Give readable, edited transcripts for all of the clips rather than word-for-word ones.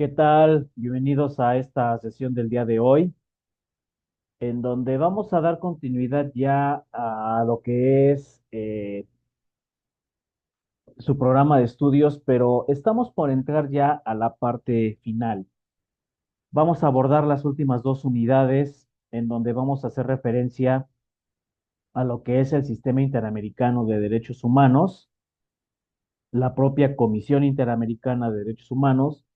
¿Qué tal? Bienvenidos a esta sesión del día de hoy, en donde vamos a dar continuidad ya a lo que es su programa de estudios, pero estamos por entrar ya a la parte final. Vamos a abordar las últimas dos unidades, en donde vamos a hacer referencia a lo que es el Sistema Interamericano de Derechos Humanos, la propia Comisión Interamericana de Derechos Humanos,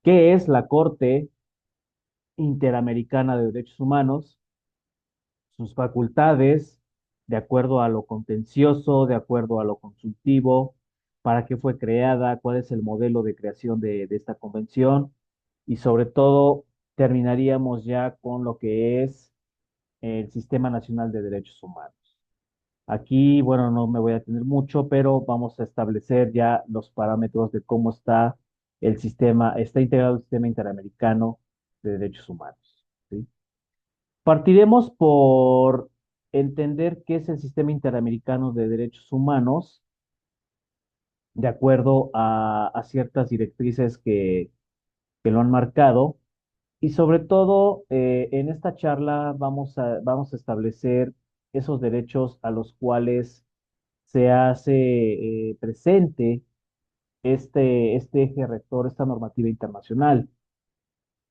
qué es la Corte Interamericana de Derechos Humanos, sus facultades, de acuerdo a lo contencioso, de acuerdo a lo consultivo, para qué fue creada, cuál es el modelo de creación de esta convención y sobre todo terminaríamos ya con lo que es el Sistema Nacional de Derechos Humanos. Aquí, bueno, no me voy a tener mucho, pero vamos a establecer ya los parámetros de cómo está el sistema, está integrado el sistema interamericano de derechos humanos. ¿Sí? Partiremos por entender qué es el Sistema Interamericano de Derechos Humanos, de acuerdo a ciertas directrices que lo han marcado. Y sobre todo, en esta charla vamos a establecer esos derechos a los cuales se hace presente este eje rector, esta normativa internacional.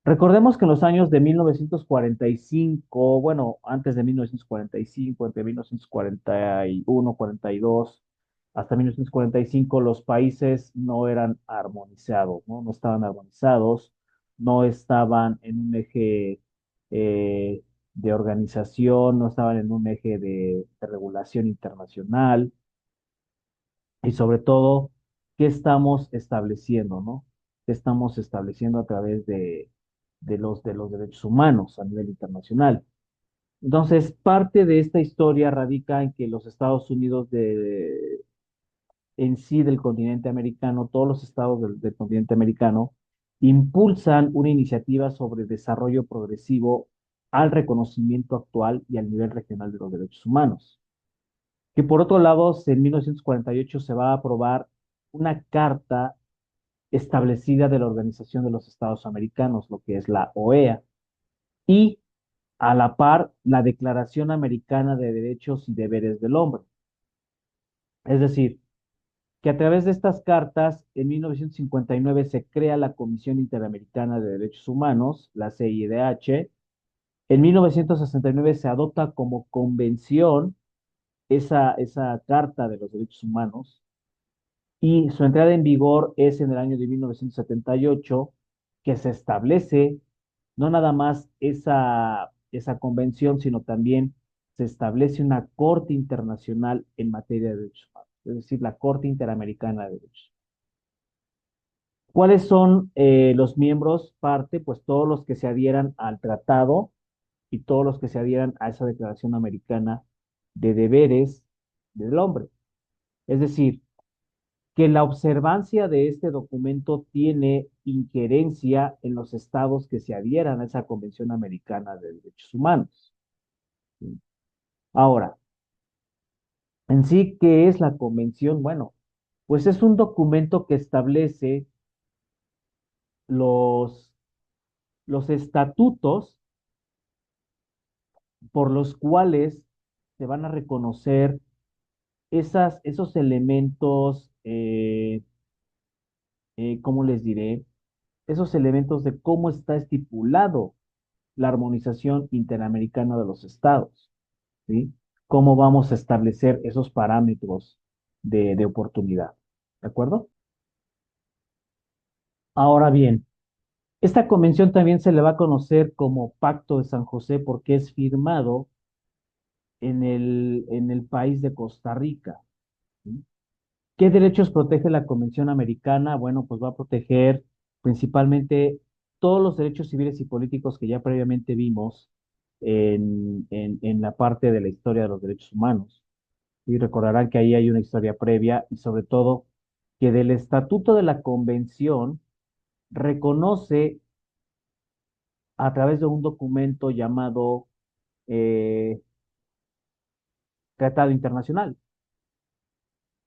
Recordemos que en los años de 1945, bueno, antes de 1945, entre 1941, 42, hasta 1945, los países no eran armonizados, ¿no? No estaban armonizados, no estaban en un eje eh, de organización, no estaban en un eje de regulación internacional y sobre todo, ¿qué estamos estableciendo, no? ¿Qué estamos estableciendo a través de los derechos humanos a nivel internacional? Entonces, parte de esta historia radica en que los Estados Unidos en sí del continente americano, todos los estados del continente americano, impulsan una iniciativa sobre desarrollo progresivo al reconocimiento actual y al nivel regional de los derechos humanos. Que por otro lado, en 1948 se va a aprobar una carta establecida de la Organización de los Estados Americanos, lo que es la OEA, y a la par la Declaración Americana de Derechos y Deberes del Hombre. Es decir, que a través de estas cartas, en 1959 se crea la Comisión Interamericana de Derechos Humanos, la CIDH. En 1969 se adopta como convención esa Carta de los Derechos Humanos y su entrada en vigor es en el año de 1978, que se establece no nada más esa convención, sino también se establece una Corte Internacional en materia de derechos humanos, es decir, la Corte Interamericana de Derechos. ¿Cuáles son los miembros parte? Pues todos los que se adhieran al tratado y todos los que se adhieran a esa Declaración Americana de Deberes del Hombre. Es decir, que la observancia de este documento tiene injerencia en los estados que se adhieran a esa Convención Americana de Derechos Humanos. Ahora, en sí, ¿qué es la convención? Bueno, pues es un documento que establece los, los estatutos por los cuales se van a reconocer esos elementos, ¿cómo les diré? Esos elementos de cómo está estipulado la armonización interamericana de los estados, ¿sí? ¿Cómo vamos a establecer esos parámetros de oportunidad? ¿De acuerdo? Ahora bien, esta convención también se le va a conocer como Pacto de San José porque es firmado en el país de Costa Rica. ¿Sí? ¿Qué derechos protege la Convención Americana? Bueno, pues va a proteger principalmente todos los derechos civiles y políticos que ya previamente vimos en la parte de la historia de los derechos humanos. Y recordarán que ahí hay una historia previa y sobre todo que del estatuto de la Convención reconoce a través de un documento llamado eh, Tratado Internacional.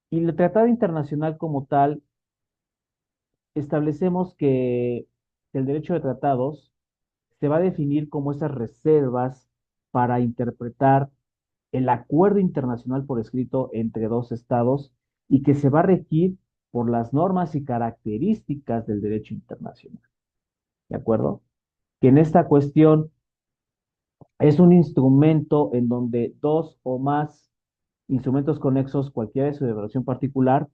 Y el Tratado Internacional como tal establecemos que del derecho de tratados se va a definir como esas reservas para interpretar el acuerdo internacional por escrito entre dos estados y que se va a regir por las normas y características del derecho internacional. ¿De acuerdo? Que en esta cuestión es un instrumento en donde dos o más instrumentos conexos, cualquiera de su declaración particular,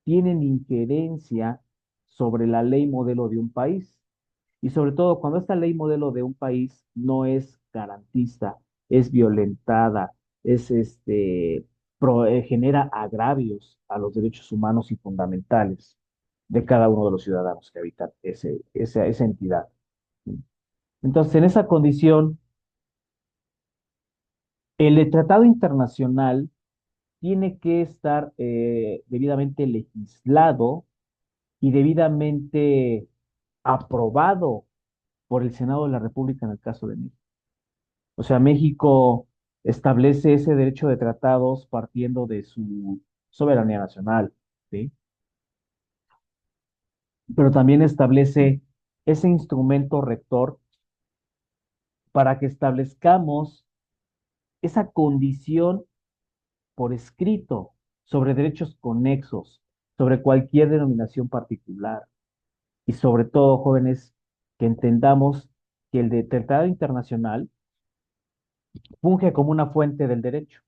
tienen injerencia sobre la ley modelo de un país. Y sobre todo cuando esta ley modelo de un país no es garantista, es violentada, es genera agravios a los derechos humanos y fundamentales de cada uno de los ciudadanos que habitan esa entidad. Entonces, en esa condición, el tratado internacional tiene que estar debidamente legislado y debidamente aprobado por el Senado de la República en el caso de México. O sea, México establece ese derecho de tratados partiendo de su soberanía nacional, ¿sí? Pero también establece ese instrumento rector para que establezcamos esa condición por escrito sobre derechos conexos, sobre cualquier denominación particular. Y sobre todo, jóvenes, que entendamos que tratado internacional funge como una fuente del derecho,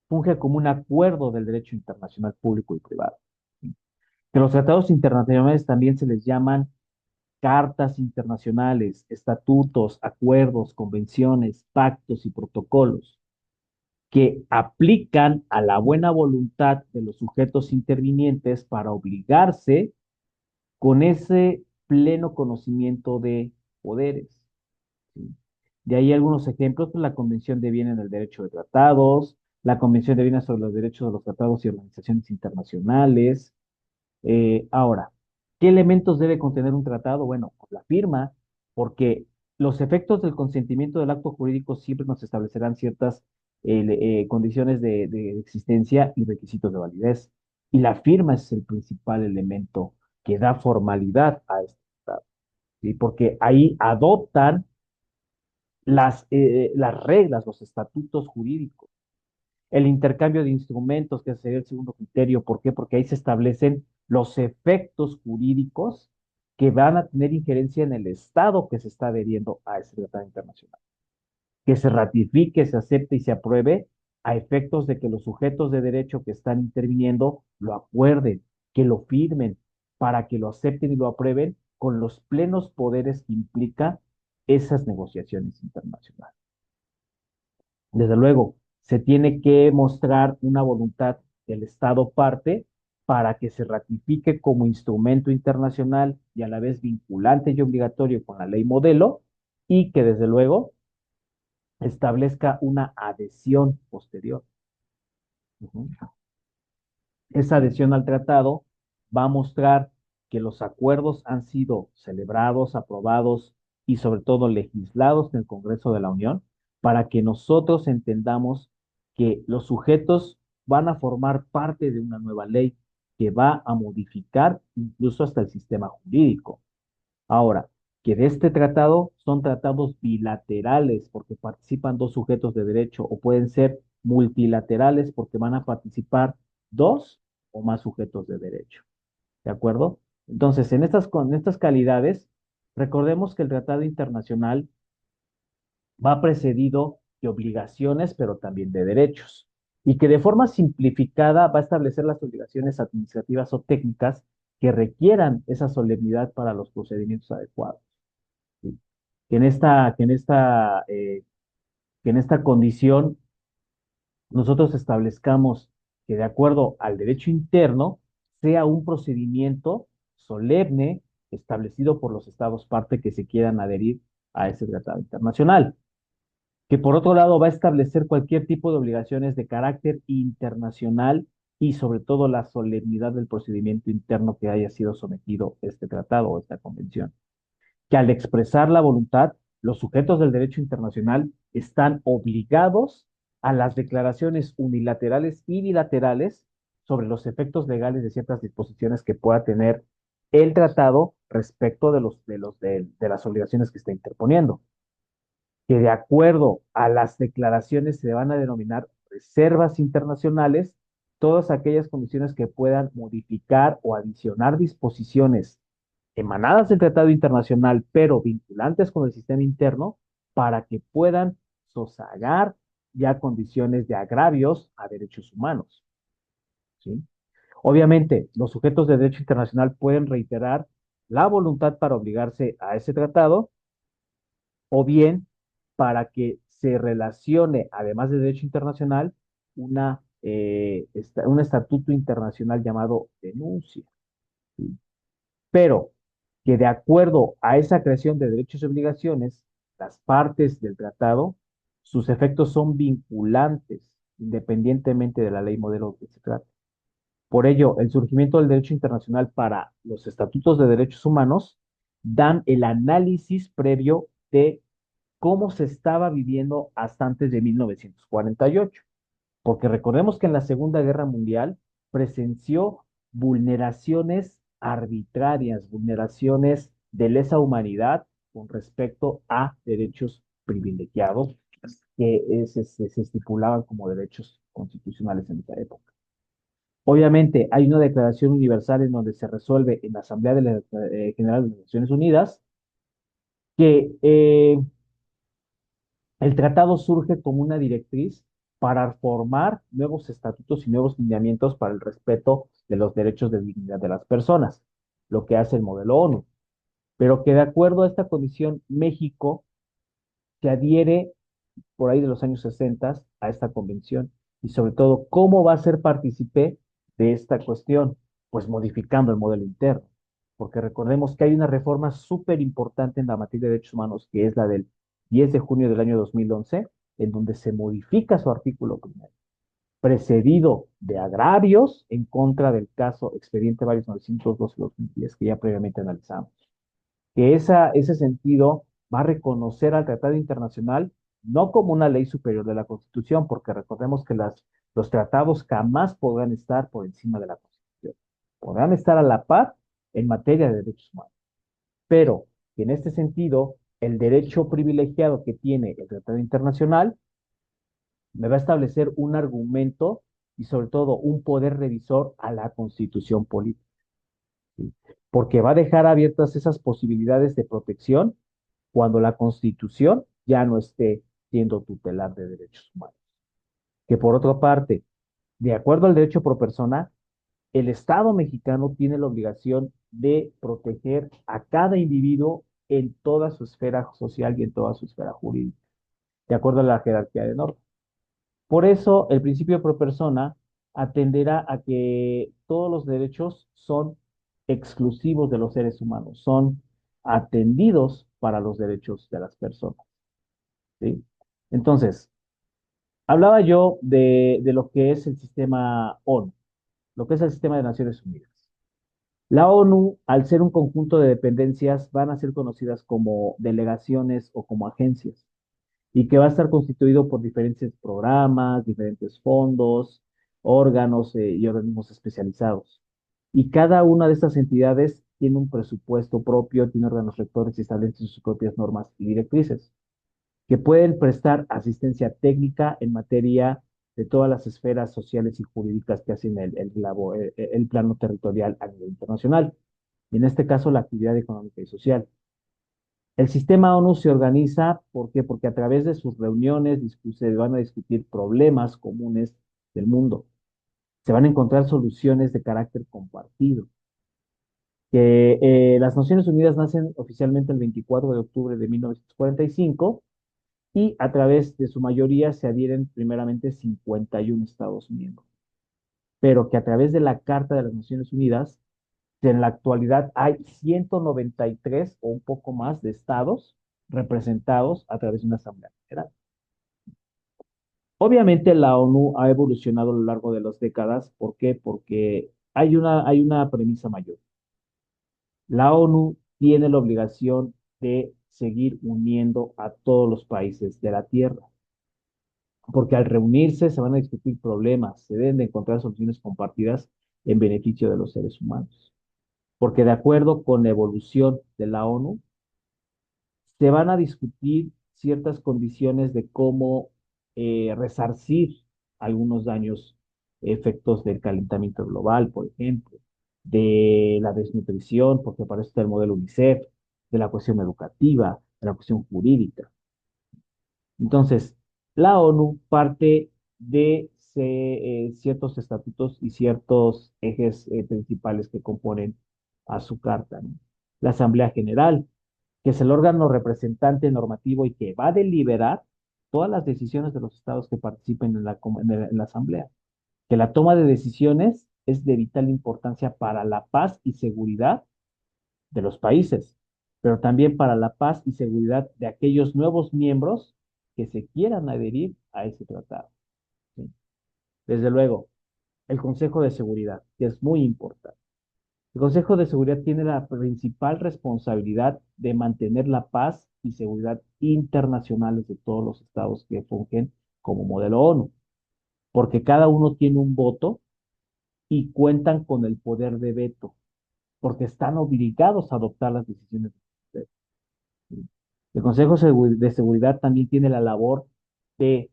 funge como un acuerdo del derecho internacional público y privado. Que los tratados internacionales también se les llaman cartas internacionales, estatutos, acuerdos, convenciones, pactos y protocolos que aplican a la buena voluntad de los sujetos intervinientes para obligarse con ese pleno conocimiento de poderes. ¿Sí? De ahí algunos ejemplos, pues la Convención de Viena en el Derecho de Tratados, la Convención de Viena sobre los Derechos de los Tratados y Organizaciones Internacionales. Ahora, ¿qué elementos debe contener un tratado? Bueno, pues la firma, porque los efectos del consentimiento del acto jurídico siempre nos establecerán ciertas condiciones de existencia y requisitos de validez. Y la firma es el principal elemento que da formalidad a este tratado, ¿sí? Porque ahí adoptan las reglas, los estatutos jurídicos, el intercambio de instrumentos, que sería el segundo criterio. ¿Por qué? Porque ahí se establecen los efectos jurídicos que van a tener injerencia en el Estado que se está adheriendo a ese tratado internacional. Que se ratifique, se acepte y se apruebe a efectos de que los sujetos de derecho que están interviniendo lo acuerden, que lo firmen, para que lo acepten y lo aprueben con los plenos poderes que implica esas negociaciones internacionales. Desde luego, se tiene que mostrar una voluntad del Estado parte para que se ratifique como instrumento internacional y a la vez vinculante y obligatorio con la ley modelo y que desde luego establezca una adhesión posterior. Ujú. Esa adhesión al tratado va a mostrar que los acuerdos han sido celebrados, aprobados y sobre todo legislados en el Congreso de la Unión para que nosotros entendamos que los sujetos van a formar parte de una nueva ley que va a modificar incluso hasta el sistema jurídico. Ahora, que de este tratado son tratados bilaterales porque participan dos sujetos de derecho o pueden ser multilaterales porque van a participar dos o más sujetos de derecho. ¿De acuerdo? Entonces, con estas calidades, recordemos que el tratado internacional va precedido de obligaciones, pero también de derechos, y que de forma simplificada va a establecer las obligaciones administrativas o técnicas que requieran esa solemnidad para los procedimientos adecuados. ¿Sí? Que en esta, que en esta, que en esta condición nosotros establezcamos que de acuerdo al derecho interno sea un procedimiento solemne establecido por los estados parte que se quieran adherir a ese tratado internacional, que por otro lado va a establecer cualquier tipo de obligaciones de carácter internacional y sobre todo la solemnidad del procedimiento interno que haya sido sometido este tratado o esta convención, que al expresar la voluntad, los sujetos del derecho internacional están obligados a las declaraciones unilaterales y bilaterales sobre los efectos legales de ciertas disposiciones que pueda tener el tratado respecto de las obligaciones que está interponiendo, que de acuerdo a las declaraciones se van a denominar reservas internacionales todas aquellas condiciones que puedan modificar o adicionar disposiciones emanadas del tratado internacional, pero vinculantes con el sistema interno, para que puedan sosagar ya condiciones de agravios a derechos humanos. ¿Sí? Obviamente, los sujetos de derecho internacional pueden reiterar la voluntad para obligarse a ese tratado o bien para que se relacione, además de derecho internacional, un estatuto internacional llamado denuncia. ¿Sí? Pero que de acuerdo a esa creación de derechos y obligaciones, las partes del tratado, sus efectos son vinculantes, independientemente de la ley modelo que se trate. Por ello, el surgimiento del derecho internacional para los estatutos de derechos humanos dan el análisis previo de cómo se estaba viviendo hasta antes de 1948, porque recordemos que en la Segunda Guerra Mundial presenció vulneraciones arbitrarias, vulneraciones de lesa humanidad con respecto a derechos privilegiados que se estipulaban como derechos constitucionales en esa época. Obviamente, hay una declaración universal en donde se resuelve en la Asamblea de General de las Naciones Unidas que el tratado surge como una directriz para formar nuevos estatutos y nuevos lineamientos para el respeto de los derechos de dignidad de las personas, lo que hace el modelo ONU. Pero que de acuerdo a esta condición, México se adhiere por ahí de los años 60 a esta convención y sobre todo, ¿cómo va a ser partícipe de esta cuestión? Pues modificando el modelo interno, porque recordemos que hay una reforma súper importante en la materia de derechos humanos, que es la del 10 de junio del año 2011, en donde se modifica su artículo primero, precedido de agravios en contra del caso Expediente Varios 912-2010, que ya previamente analizamos, que ese sentido va a reconocer al tratado internacional no como una ley superior de la Constitución, porque recordemos que los tratados jamás podrán estar por encima de la Constitución. Podrán estar a la par en materia de derechos humanos, pero que en este sentido, el derecho privilegiado que tiene el tratado internacional me va a establecer un argumento y sobre todo un poder revisor a la Constitución política. ¿Sí? Porque va a dejar abiertas esas posibilidades de protección cuando la Constitución ya no esté siendo tutelar de derechos humanos. Que por otra parte, de acuerdo al derecho pro persona, el Estado mexicano tiene la obligación de proteger a cada individuo en toda su esfera social y en toda su esfera jurídica, de acuerdo a la jerarquía de normas. Por eso, el principio pro persona atenderá a que todos los derechos son exclusivos de los seres humanos, son atendidos para los derechos de las personas. ¿Sí? Entonces, hablaba yo de lo que es el sistema ONU, lo que es el sistema de Naciones Unidas. La ONU, al ser un conjunto de dependencias, van a ser conocidas como delegaciones o como agencias, y que va a estar constituido por diferentes programas, diferentes fondos, órganos y organismos especializados. Y cada una de estas entidades tiene un presupuesto propio, tiene órganos rectores y establece sus propias normas y directrices, que pueden prestar asistencia técnica en materia de todas las esferas sociales y jurídicas que hacen el plano territorial a nivel internacional. Y en este caso, la actividad económica y social. El sistema ONU se organiza, ¿por qué? Porque a través de sus reuniones se van a discutir problemas comunes del mundo. Se van a encontrar soluciones de carácter compartido. Que las Naciones Unidas nacen oficialmente el 24 de octubre de 1945 y a través de su mayoría se adhieren primeramente 51 Estados miembros, pero que a través de la Carta de las Naciones Unidas, en la actualidad hay 193 o un poco más de estados representados a través de una Asamblea General. Obviamente la ONU ha evolucionado a lo largo de las décadas. ¿Por qué? Porque hay una premisa mayor. La ONU tiene la obligación de seguir uniendo a todos los países de la Tierra, porque al reunirse se van a discutir problemas, se deben de encontrar soluciones compartidas en beneficio de los seres humanos. porque de acuerdo con la evolución de la ONU, se van a discutir ciertas condiciones de cómo resarcir algunos daños, efectos del calentamiento global, por ejemplo, de la desnutrición, porque para eso está el modelo UNICEF, de la cuestión educativa, de la cuestión jurídica. Entonces, la ONU parte de ciertos estatutos y ciertos ejes principales que componen a su carta, ¿no? La Asamblea General, que es el órgano representante normativo y que va a deliberar todas las decisiones de los estados que participen en la Asamblea. Que la toma de decisiones es de vital importancia para la paz y seguridad de los países, pero también para la paz y seguridad de aquellos nuevos miembros que se quieran adherir a ese tratado. ¿Sí? Desde luego, el Consejo de Seguridad, que es muy importante. El Consejo de Seguridad tiene la principal responsabilidad de mantener la paz y seguridad internacionales de todos los estados que fungen como modelo ONU, porque cada uno tiene un voto y cuentan con el poder de veto, porque están obligados a adoptar las decisiones de ustedes. El Consejo de Seguridad también tiene la labor de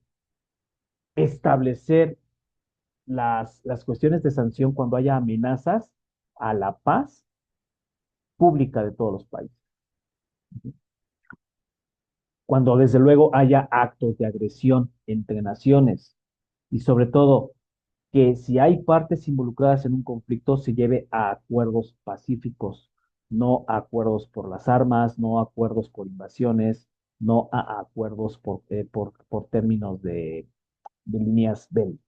establecer las cuestiones de sanción cuando haya amenazas a la paz pública de todos los países. Cuando desde luego haya actos de agresión entre naciones y sobre todo que si hay partes involucradas en un conflicto se lleve a acuerdos pacíficos, no a acuerdos por las armas, no a acuerdos por invasiones, no a acuerdos por términos de líneas bélicas.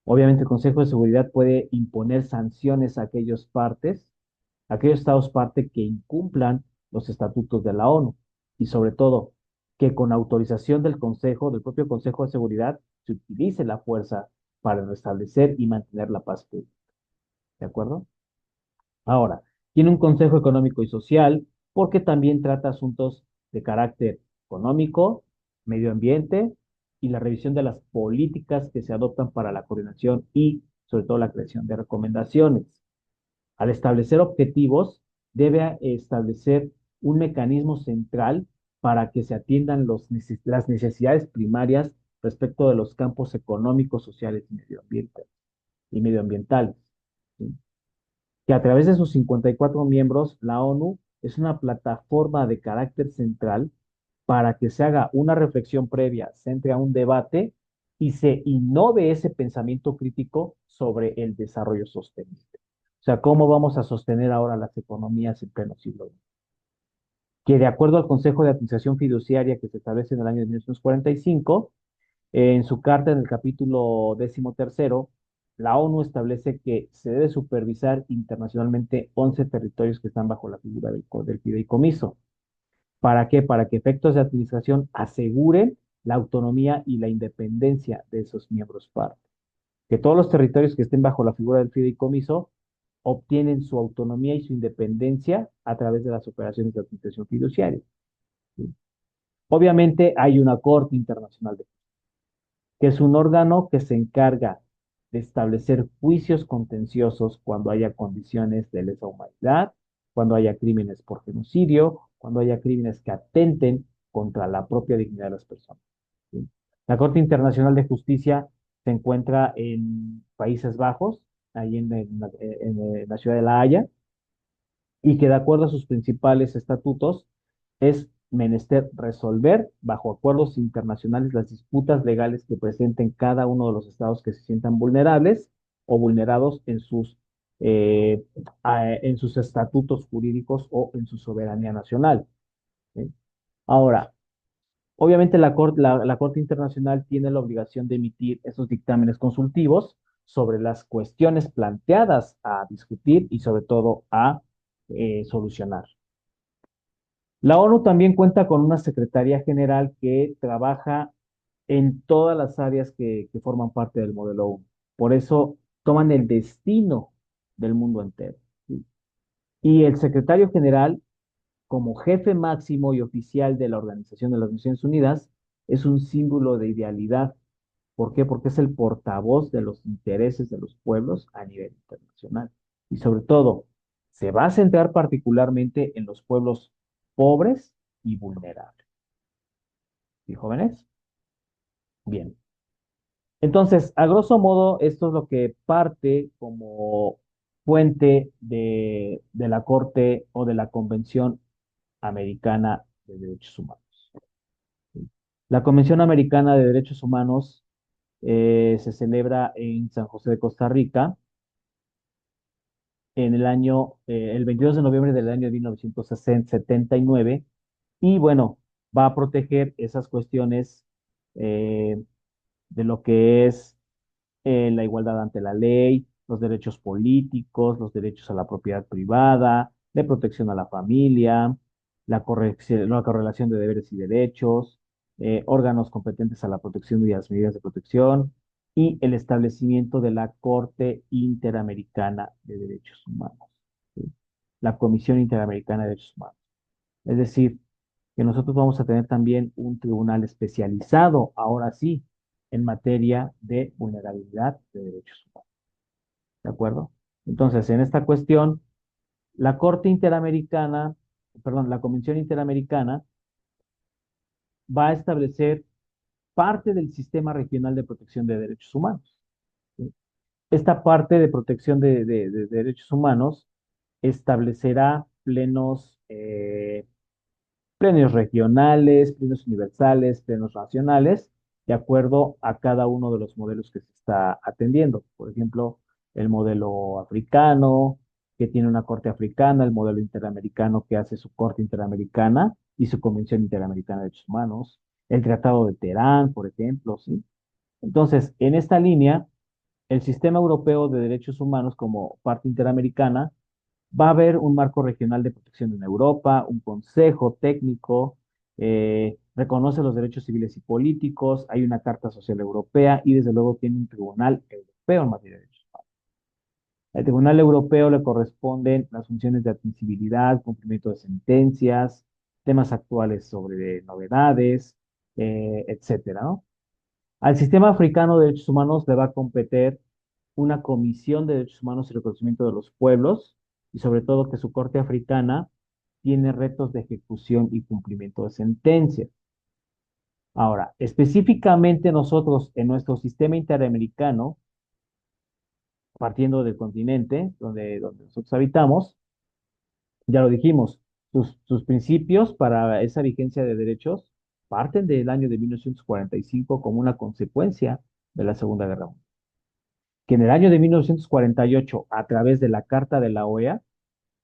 Obviamente el Consejo de Seguridad puede imponer sanciones a aquellos estados parte que incumplan los estatutos de la ONU y sobre todo que con autorización del propio Consejo de Seguridad, se utilice la fuerza para restablecer y mantener la paz pública. ¿De acuerdo? Ahora, tiene un Consejo Económico y Social porque también trata asuntos de carácter económico, medio ambiente y la revisión de las políticas que se adoptan para la coordinación y sobre todo la creación de recomendaciones. Al establecer objetivos, debe establecer un mecanismo central para que se atiendan las necesidades primarias respecto de los campos económicos, sociales y medioambientales. ¿Sí? Que a través de sus 54 miembros, la ONU es una plataforma de carácter central para que se haga una reflexión previa, se entre a un debate y se innove ese pensamiento crítico sobre el desarrollo sostenible. O sea, ¿cómo vamos a sostener ahora las economías en pleno siglo XX? Que de acuerdo al Consejo de Administración Fiduciaria que se establece en el año de 1945, en su carta en el capítulo 13, la ONU establece que se debe supervisar internacionalmente 11 territorios que están bajo la figura del fideicomiso. ¿Para qué? Para que efectos de administración aseguren la autonomía y la independencia de esos miembros parte. Que todos los territorios que estén bajo la figura del fideicomiso obtienen su autonomía y su independencia a través de las operaciones de administración fiduciaria. ¿Sí? Obviamente hay una Corte Internacional de que es un órgano que se encarga de establecer juicios contenciosos cuando haya condiciones de lesa humanidad, cuando haya crímenes por genocidio, cuando haya crímenes que atenten contra la propia dignidad de las personas. ¿Sí? La Corte Internacional de Justicia se encuentra en Países Bajos, ahí en la ciudad de La Haya, y que de acuerdo a sus principales estatutos es menester resolver bajo acuerdos internacionales las disputas legales que presenten cada uno de los estados que se sientan vulnerables o vulnerados eh, en sus estatutos jurídicos o en su soberanía nacional. ¿Sí? Ahora, obviamente la Corte Internacional tiene la obligación de emitir esos dictámenes consultivos sobre las cuestiones planteadas a discutir y sobre todo a solucionar. La ONU también cuenta con una Secretaría General que trabaja en todas las áreas que forman parte del modelo ONU. Por eso toman el destino del mundo entero. ¿Sí? Y el secretario general, como jefe máximo y oficial de la Organización de las Naciones Unidas, es un símbolo de idealidad. ¿Por qué? Porque es el portavoz de los intereses de los pueblos a nivel internacional. Y sobre todo, se va a centrar particularmente en los pueblos pobres y vulnerables. ¿Sí, jóvenes? Bien. Entonces, a grosso modo, esto es lo que parte como fuente de la Corte o de la Convención Americana de Derechos Humanos. La Convención Americana de Derechos Humanos se celebra en San José de Costa Rica en el 22 de noviembre del año 1979 y bueno, va a proteger esas cuestiones eh, de lo que es la igualdad ante la ley, los derechos políticos, los derechos a la propiedad privada, de protección a la familia, la correlación de deberes y derechos, órganos competentes a la protección y las medidas de protección, y el establecimiento de la Corte Interamericana de Derechos Humanos, ¿sí? La Comisión Interamericana de Derechos Humanos. Es decir, que nosotros vamos a tener también un tribunal especializado, ahora sí, en materia de vulnerabilidad de derechos humanos. ¿De acuerdo? Entonces, en esta cuestión, la Corte Interamericana, perdón, la Convención Interamericana va a establecer parte del sistema regional de protección de derechos humanos, ¿sí? Esta parte de protección de derechos humanos establecerá plenos regionales, plenos universales, plenos nacionales, de acuerdo a cada uno de los modelos que se está atendiendo. Por ejemplo, el modelo africano, que tiene una corte africana, el modelo interamericano que hace su corte interamericana y su Convención Interamericana de Derechos Humanos, el Tratado de Teherán, por ejemplo, ¿sí? Entonces, en esta línea, el Sistema Europeo de Derechos Humanos como parte interamericana va a haber un marco regional de protección en Europa, un consejo técnico, reconoce los derechos civiles y políticos, hay una Carta Social Europea y desde luego tiene un tribunal europeo en materia de derechos humanos. Al Tribunal Europeo le corresponden las funciones de admisibilidad, cumplimiento de sentencias, temas actuales sobre novedades, etcétera, ¿no? Al sistema africano de derechos humanos le va a competir una comisión de derechos humanos y reconocimiento de los pueblos, y sobre todo que su corte africana tiene retos de ejecución y cumplimiento de sentencias. Ahora, específicamente nosotros en nuestro sistema interamericano, partiendo del continente donde nosotros habitamos, ya lo dijimos, sus principios para esa vigencia de derechos parten del año de 1945 como una consecuencia de la Segunda Guerra Mundial, que en el año de 1948, a través de la Carta de la OEA,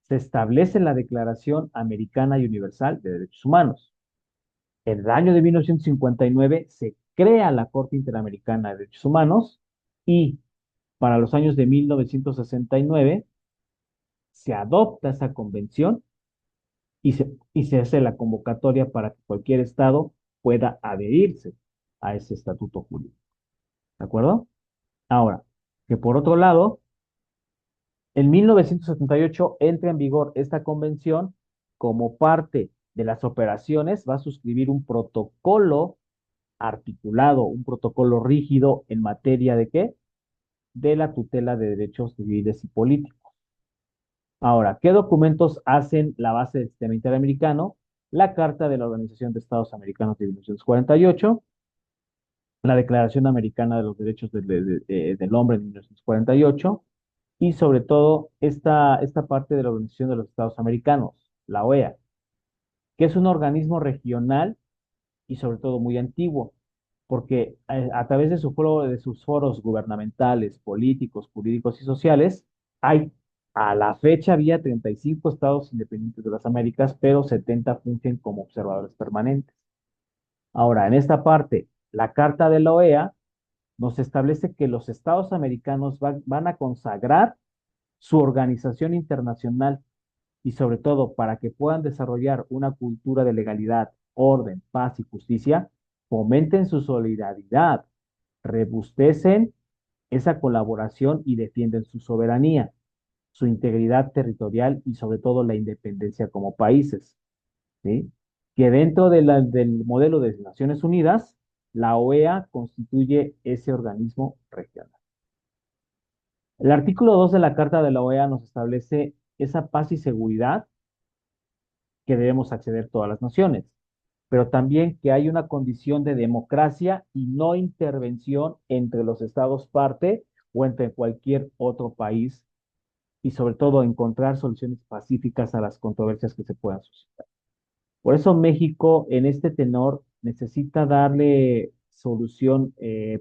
se establece la Declaración Americana y Universal de Derechos Humanos. En el año de 1959 se crea la Corte Interamericana de Derechos Humanos y para los años de 1969 se adopta esa convención y se hace la convocatoria para que cualquier estado pueda adherirse a ese estatuto jurídico. ¿De acuerdo? Ahora, que por otro lado, en 1978 entra en vigor esta convención como parte de las operaciones, va a suscribir un protocolo articulado, un protocolo rígido en materia de qué? De la tutela de derechos civiles y políticos. Ahora, ¿qué documentos hacen la base del sistema interamericano? La Carta de la Organización de Estados Americanos de 1948, la Declaración Americana de los Derechos del Hombre de 1948 y sobre todo esta parte de la Organización de los Estados Americanos, la OEA, que es un organismo regional y sobre todo muy antiguo, porque a través de sus foros gubernamentales, políticos, jurídicos y sociales, hay a la fecha había 35 estados independientes de las Américas, pero 70 fungen como observadores permanentes. Ahora, en esta parte, la Carta de la OEA nos establece que los estados americanos van a consagrar su organización internacional y sobre todo para que puedan desarrollar una cultura de legalidad, orden, paz y justicia, fomenten su solidaridad, rebustecen esa colaboración y defienden su soberanía, su integridad territorial y sobre todo la independencia como países, ¿sí? Que dentro del modelo de Naciones Unidas, la OEA constituye ese organismo regional. El artículo 2 de la Carta de la OEA nos establece esa paz y seguridad que debemos acceder todas las naciones, pero también que hay una condición de democracia y no intervención entre los estados parte o entre cualquier otro país y sobre todo encontrar soluciones pacíficas a las controversias que se puedan suscitar. Por eso México en este tenor necesita darle solución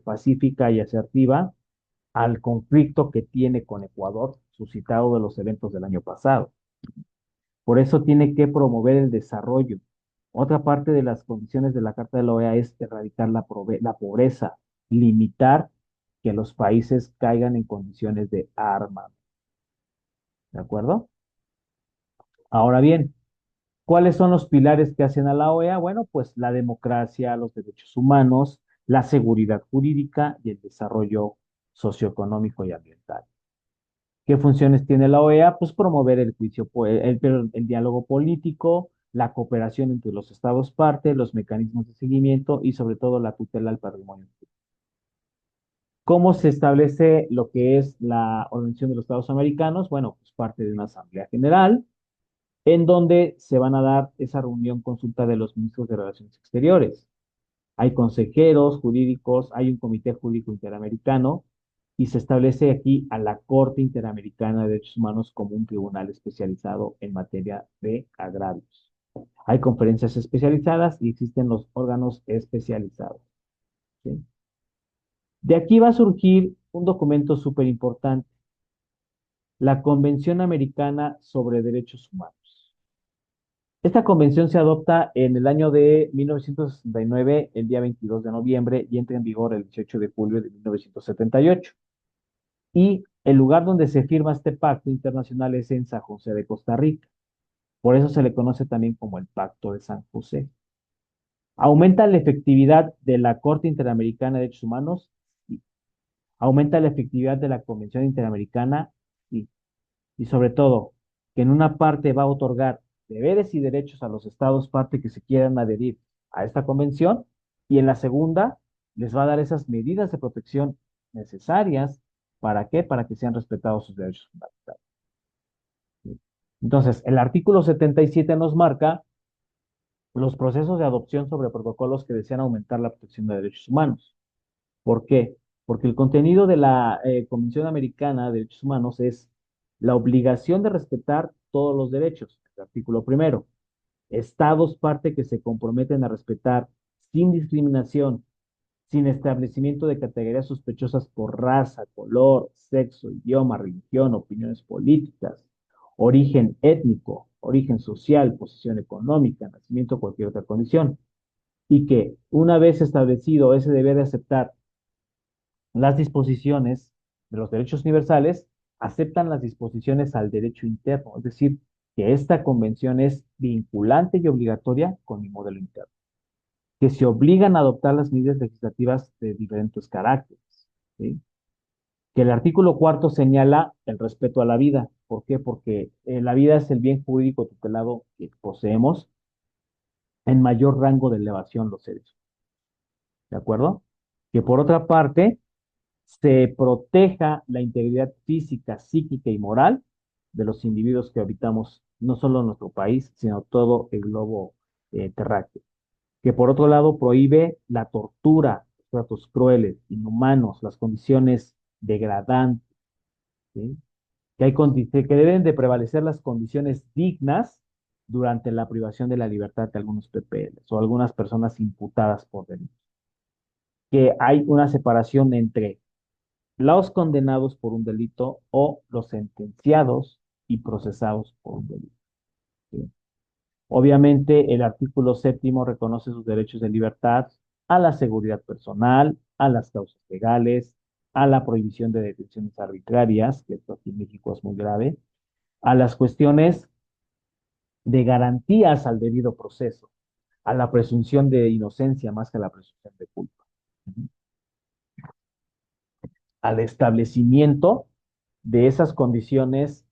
pacífica y asertiva al conflicto que tiene con Ecuador, suscitado de los eventos del año pasado. Por eso tiene que promover el desarrollo. Otra parte de las condiciones de la Carta de la OEA es erradicar la pobreza, limitar que los países caigan en condiciones de arma. ¿De acuerdo? Ahora bien, ¿cuáles son los pilares que hacen a la OEA? Bueno, pues la democracia, los derechos humanos, la seguridad jurídica y el desarrollo socioeconómico y ambiental. ¿Qué funciones tiene la OEA? Pues promover el juicio, el diálogo político, la cooperación entre los estados parte, los mecanismos de seguimiento y sobre todo la tutela al patrimonio. ¿Cómo se establece lo que es la Organización de los Estados Americanos? Bueno, pues parte de una asamblea general en donde se van a dar esa reunión consulta de los ministros de Relaciones Exteriores. Hay consejeros jurídicos, hay un comité jurídico interamericano y se establece aquí a la Corte Interamericana de Derechos Humanos como un tribunal especializado en materia de agravios. Hay conferencias especializadas y existen los órganos especializados. ¿Sí? De aquí va a surgir un documento súper importante, la Convención Americana sobre Derechos Humanos. Esta convención se adopta en el año de 1969, el día 22 de noviembre, y entra en vigor el 18 de julio de 1978. Y el lugar donde se firma este pacto internacional es en San José de Costa Rica. Por eso se le conoce también como el Pacto de San José. ¿Aumenta la efectividad de la Corte Interamericana de Derechos Humanos? Sí. ¿Aumenta la efectividad de la Convención Interamericana? Sí. Y sobre todo, que en una parte va a otorgar deberes y derechos a los estados parte que se quieran adherir a esta convención, y en la segunda les va a dar esas medidas de protección necesarias. ¿Para qué? Para que sean respetados sus derechos fundamentales. Entonces, el artículo 77 nos marca los procesos de adopción sobre protocolos que desean aumentar la protección de derechos humanos. ¿Por qué? Porque el contenido de la Convención Americana de Derechos Humanos es la obligación de respetar todos los derechos. El artículo primero. Estados parte que se comprometen a respetar sin discriminación, sin establecimiento de categorías sospechosas por raza, color, sexo, idioma, religión, opiniones políticas, origen étnico, origen social, posición económica, nacimiento o cualquier otra condición. Y que una vez establecido ese deber de aceptar las disposiciones de los derechos universales, aceptan las disposiciones al derecho interno, es decir, que esta convención es vinculante y obligatoria con mi modelo interno, que se obligan a adoptar las medidas legislativas de diferentes caracteres, ¿sí? Que el artículo cuarto señala el respeto a la vida. ¿Por qué? Porque la vida es el bien jurídico tutelado que poseemos en mayor rango de elevación los seres. ¿De acuerdo? Que por otra parte, se proteja la integridad física, psíquica y moral de los individuos que habitamos no solo nuestro país, sino todo el globo terráqueo. Que por otro lado prohíbe la tortura, los tratos crueles, inhumanos, las condiciones degradantes, ¿sí? Que deben de prevalecer las condiciones dignas durante la privación de la libertad de algunos PPLs o algunas personas imputadas por delitos. Que hay una separación entre los condenados por un delito o los sentenciados y procesados por un delito. ¿Sí? Obviamente, el artículo séptimo reconoce sus derechos de libertad a la seguridad personal, a las causas legales, a la prohibición de detenciones arbitrarias, que esto aquí en México es muy grave, a las cuestiones de garantías al debido proceso, a la presunción de inocencia más que a la presunción de culpa, al establecimiento de esas condiciones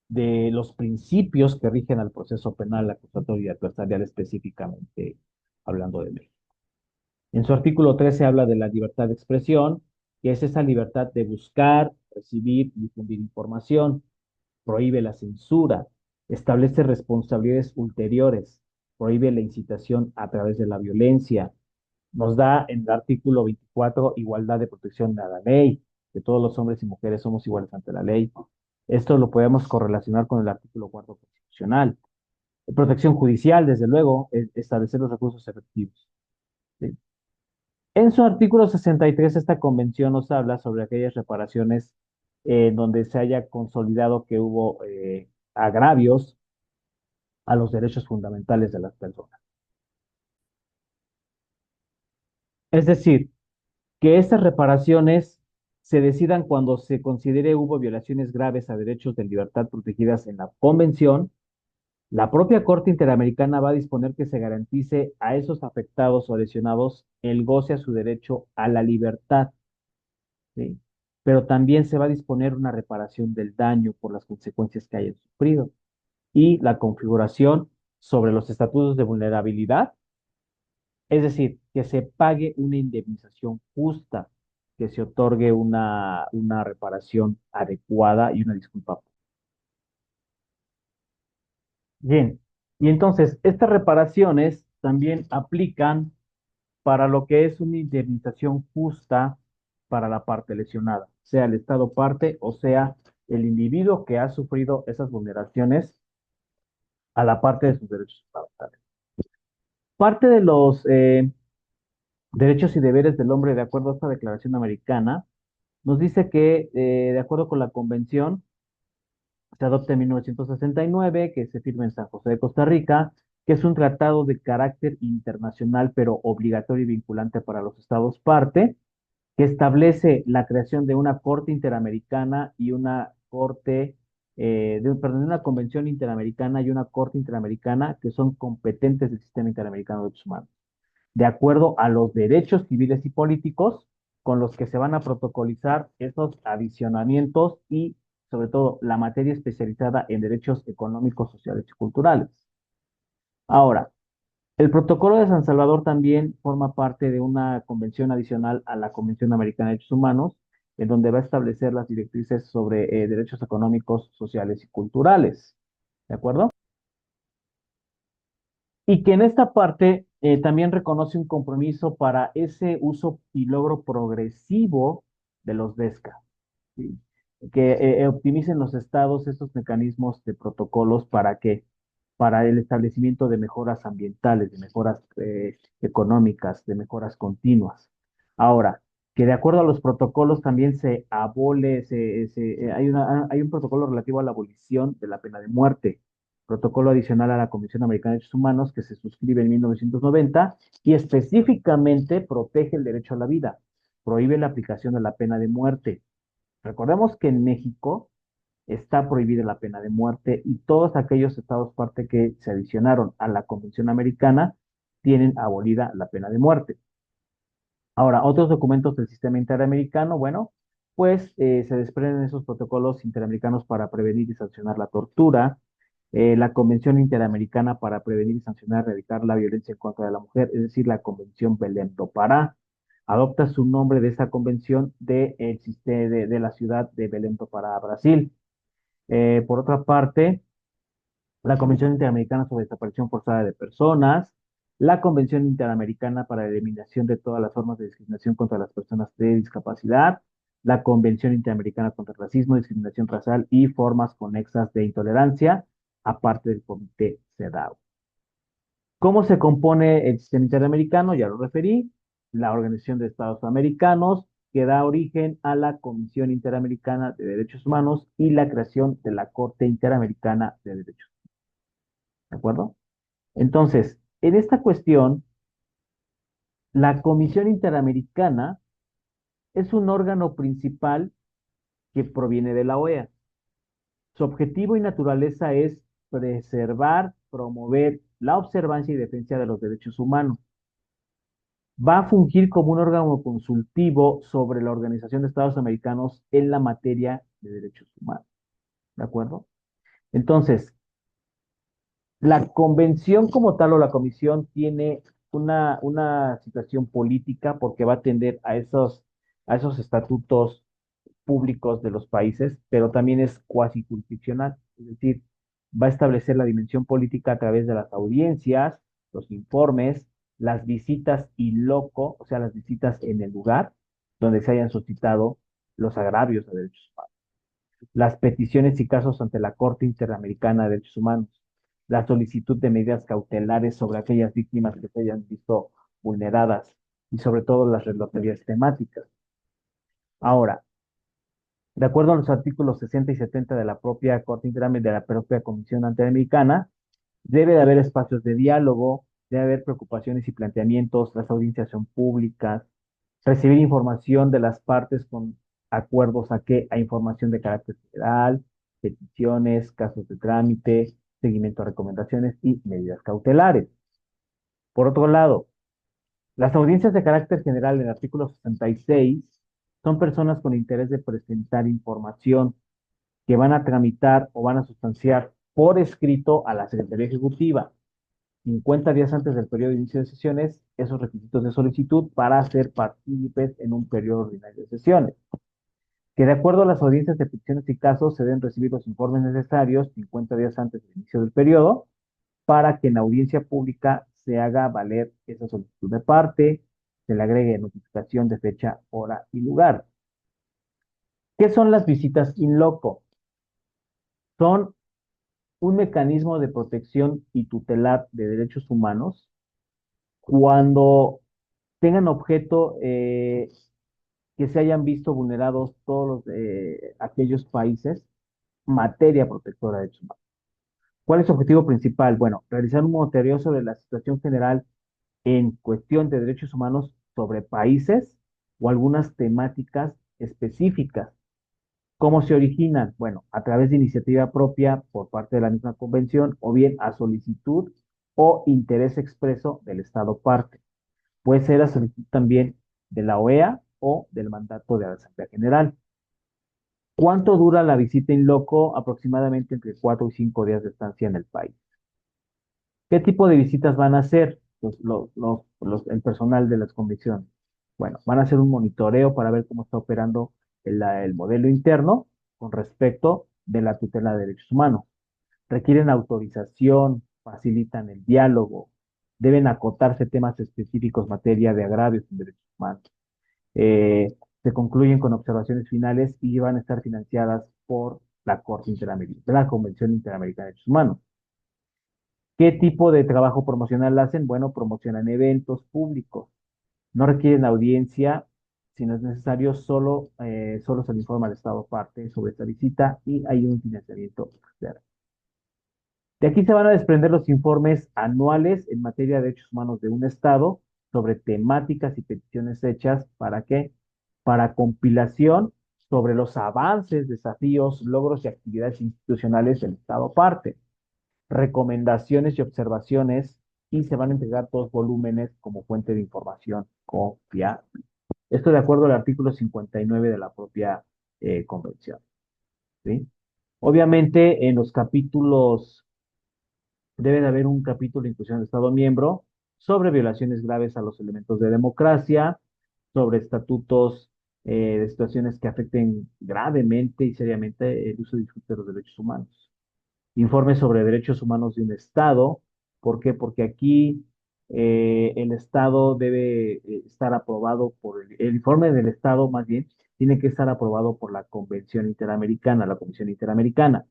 de los principios que rigen al proceso penal, acusatorio y adversarial específicamente hablando de México. En su artículo 13 habla de la libertad de expresión, que es esa libertad de buscar, recibir y difundir información. prohíbe la censura, establece responsabilidades ulteriores, prohíbe la incitación a través de la violencia, nos da en el artículo 24 igualdad de protección a la ley, que todos los hombres y mujeres somos iguales ante la ley. Esto lo podemos correlacionar con el artículo cuarto constitucional. Protección judicial, desde luego, establecer los recursos efectivos. ¿Sí? En su artículo 63, esta convención nos habla sobre aquellas reparaciones donde se haya consolidado que hubo agravios a los derechos fundamentales de las personas. Es decir, que estas reparaciones se decidan cuando se considere hubo violaciones graves a derechos de libertad protegidas en la Convención. La propia Corte Interamericana va a disponer que se garantice a esos afectados o lesionados el goce a su derecho a la libertad, ¿sí? Pero también se va a disponer una reparación del daño por las consecuencias que hayan sufrido y la configuración sobre los estatutos de vulnerabilidad, es decir, que se pague una indemnización justa, que se otorgue una reparación adecuada y una disculpa. Bien, y entonces estas reparaciones también aplican para lo que es una indemnización justa para la parte lesionada, sea el Estado parte o sea el individuo que ha sufrido esas vulneraciones a la parte de sus derechos fundamentales. Parte de los derechos y deberes del hombre, de acuerdo a esta Declaración Americana, nos dice que, de acuerdo con la Convención, se adopta en 1969, que se firma en San José de Costa Rica, que es un tratado de carácter internacional, pero obligatorio y vinculante para los estados parte, que establece la creación de una Corte Interamericana y una Corte, perdón, de una Convención Interamericana y una Corte Interamericana que son competentes del Sistema Interamericano de Derechos Humanos, de acuerdo a los derechos civiles y políticos con los que se van a protocolizar esos adicionamientos y, sobre todo, la materia especializada en derechos económicos, sociales y culturales. Ahora, el Protocolo de San Salvador también forma parte de una convención adicional a la Convención Americana de Derechos Humanos, en donde va a establecer las directrices sobre derechos económicos, sociales y culturales. ¿De acuerdo? Y que en esta parte también reconoce un compromiso para ese uso y logro progresivo de los DESCA, ¿sí? Que optimicen los estados estos mecanismos de protocolos para el establecimiento de mejoras ambientales, de mejoras económicas, de mejoras continuas. Ahora, que de acuerdo a los protocolos también se abole, hay un protocolo relativo a la abolición de la pena de muerte, protocolo adicional a la Convención Americana de Derechos Humanos que se suscribe en 1990 y específicamente protege el derecho a la vida, prohíbe la aplicación de la pena de muerte. Recordemos que en México está prohibida la pena de muerte y todos aquellos estados parte que se adicionaron a la Convención Americana tienen abolida la pena de muerte. Ahora, otros documentos del sistema interamericano, bueno, pues se desprenden esos protocolos interamericanos para prevenir y sancionar la tortura, la Convención Interamericana para prevenir y sancionar, erradicar la violencia en contra de la mujer, es decir, la Convención Belém do Pará. Adopta su nombre de esa convención de la ciudad de Belém do Pará, Brasil. Por otra parte, la Convención Interamericana sobre Desaparición Forzada de Personas, la Convención Interamericana para la Eliminación de todas las formas de discriminación contra las personas de discapacidad, la Convención Interamericana contra el Racismo, Discriminación Racial y formas conexas de intolerancia, aparte del Comité CEDAW. ¿Cómo se compone el sistema interamericano? Ya lo referí, la Organización de Estados Americanos, que da origen a la Comisión Interamericana de Derechos Humanos y la creación de la Corte Interamericana de Derechos Humanos. ¿De acuerdo? Entonces, en esta cuestión, la Comisión Interamericana es un órgano principal que proviene de la OEA. Su objetivo y naturaleza es preservar, promover la observancia y defensa de los derechos humanos. Va a fungir como un órgano consultivo sobre la Organización de Estados Americanos en la materia de derechos humanos. ¿De acuerdo? Entonces, la convención como tal o la comisión tiene una situación política porque va a atender a esos estatutos públicos de los países, pero también es cuasi jurisdiccional. Es decir, va a establecer la dimensión política a través de las audiencias, los informes, las visitas in loco, o sea, las visitas en el lugar donde se hayan suscitado los agravios a derechos humanos, las peticiones y casos ante la Corte Interamericana de Derechos Humanos, la solicitud de medidas cautelares sobre aquellas víctimas que se hayan visto vulneradas y sobre todo las relatorías temáticas. Ahora, de acuerdo a los artículos 60 y 70 de la propia Corte Interamericana, de la propia Comisión Interamericana, debe de haber espacios de diálogo, debe haber preocupaciones y planteamientos, las audiencias son públicas, recibir información de las partes con acuerdos a información de carácter general, peticiones, casos de trámite, seguimiento a recomendaciones y medidas cautelares. Por otro lado, las audiencias de carácter general en el artículo 66 son personas con interés de presentar información que van a tramitar o van a sustanciar por escrito a la Secretaría Ejecutiva 50 días antes del periodo de inicio de sesiones esos requisitos de solicitud para ser partícipes en un periodo ordinario de sesiones. Que de acuerdo a las audiencias de peticiones y casos se deben recibir los informes necesarios 50 días antes del inicio del periodo para que en audiencia pública se haga valer esa solicitud de parte, se le agregue notificación de fecha, hora y lugar. ¿Qué son las visitas in loco? Son un mecanismo de protección y tutelar de derechos humanos cuando tengan objeto que se hayan visto vulnerados todos aquellos países materia protectora de derechos humanos. ¿Cuál es su objetivo principal? Bueno, realizar un monitoreo sobre la situación general en cuestión de derechos humanos sobre países o algunas temáticas específicas. ¿Cómo se originan? Bueno, a través de iniciativa propia por parte de la misma convención o bien a solicitud o interés expreso del Estado parte. Puede ser a solicitud también de la OEA o del mandato de la Asamblea General. ¿Cuánto dura la visita in loco? Aproximadamente entre 4 y 5 días de estancia en el país. ¿Qué tipo de visitas van a hacer el personal de las convenciones? Bueno, van a hacer un monitoreo para ver cómo está operando el modelo interno con respecto de la tutela de derechos humanos. Requieren autorización, facilitan el diálogo, deben acotarse temas específicos materia de agravios en derechos humanos. Se concluyen con observaciones finales y van a estar financiadas por la Corte Interamericana, la Convención Interamericana de Derechos Humanos. ¿Qué tipo de trabajo promocional hacen? Bueno, promocionan eventos públicos. No requieren audiencia, si no es necesario, solo se le informa al Estado parte sobre esta visita y hay un financiamiento externo. De aquí se van a desprender los informes anuales en materia de derechos humanos de un Estado sobre temáticas y peticiones hechas. ¿Para qué? Para compilación sobre los avances, desafíos, logros y actividades institucionales del Estado parte, recomendaciones y observaciones, y se van a entregar 2 volúmenes como fuente de información confiable. Esto de acuerdo al artículo 59 de la propia convención. ¿Sí? Obviamente, en los capítulos debe de haber un capítulo de inclusión de Estado miembro sobre violaciones graves a los elementos de democracia, sobre estatutos de situaciones que afecten gravemente y seriamente el uso y disfrute de los derechos humanos. Informe sobre derechos humanos de un Estado. ¿Por qué? Porque aquí el Estado debe estar aprobado el informe del Estado, más bien, tiene que estar aprobado por la Convención Interamericana, la Comisión Interamericana.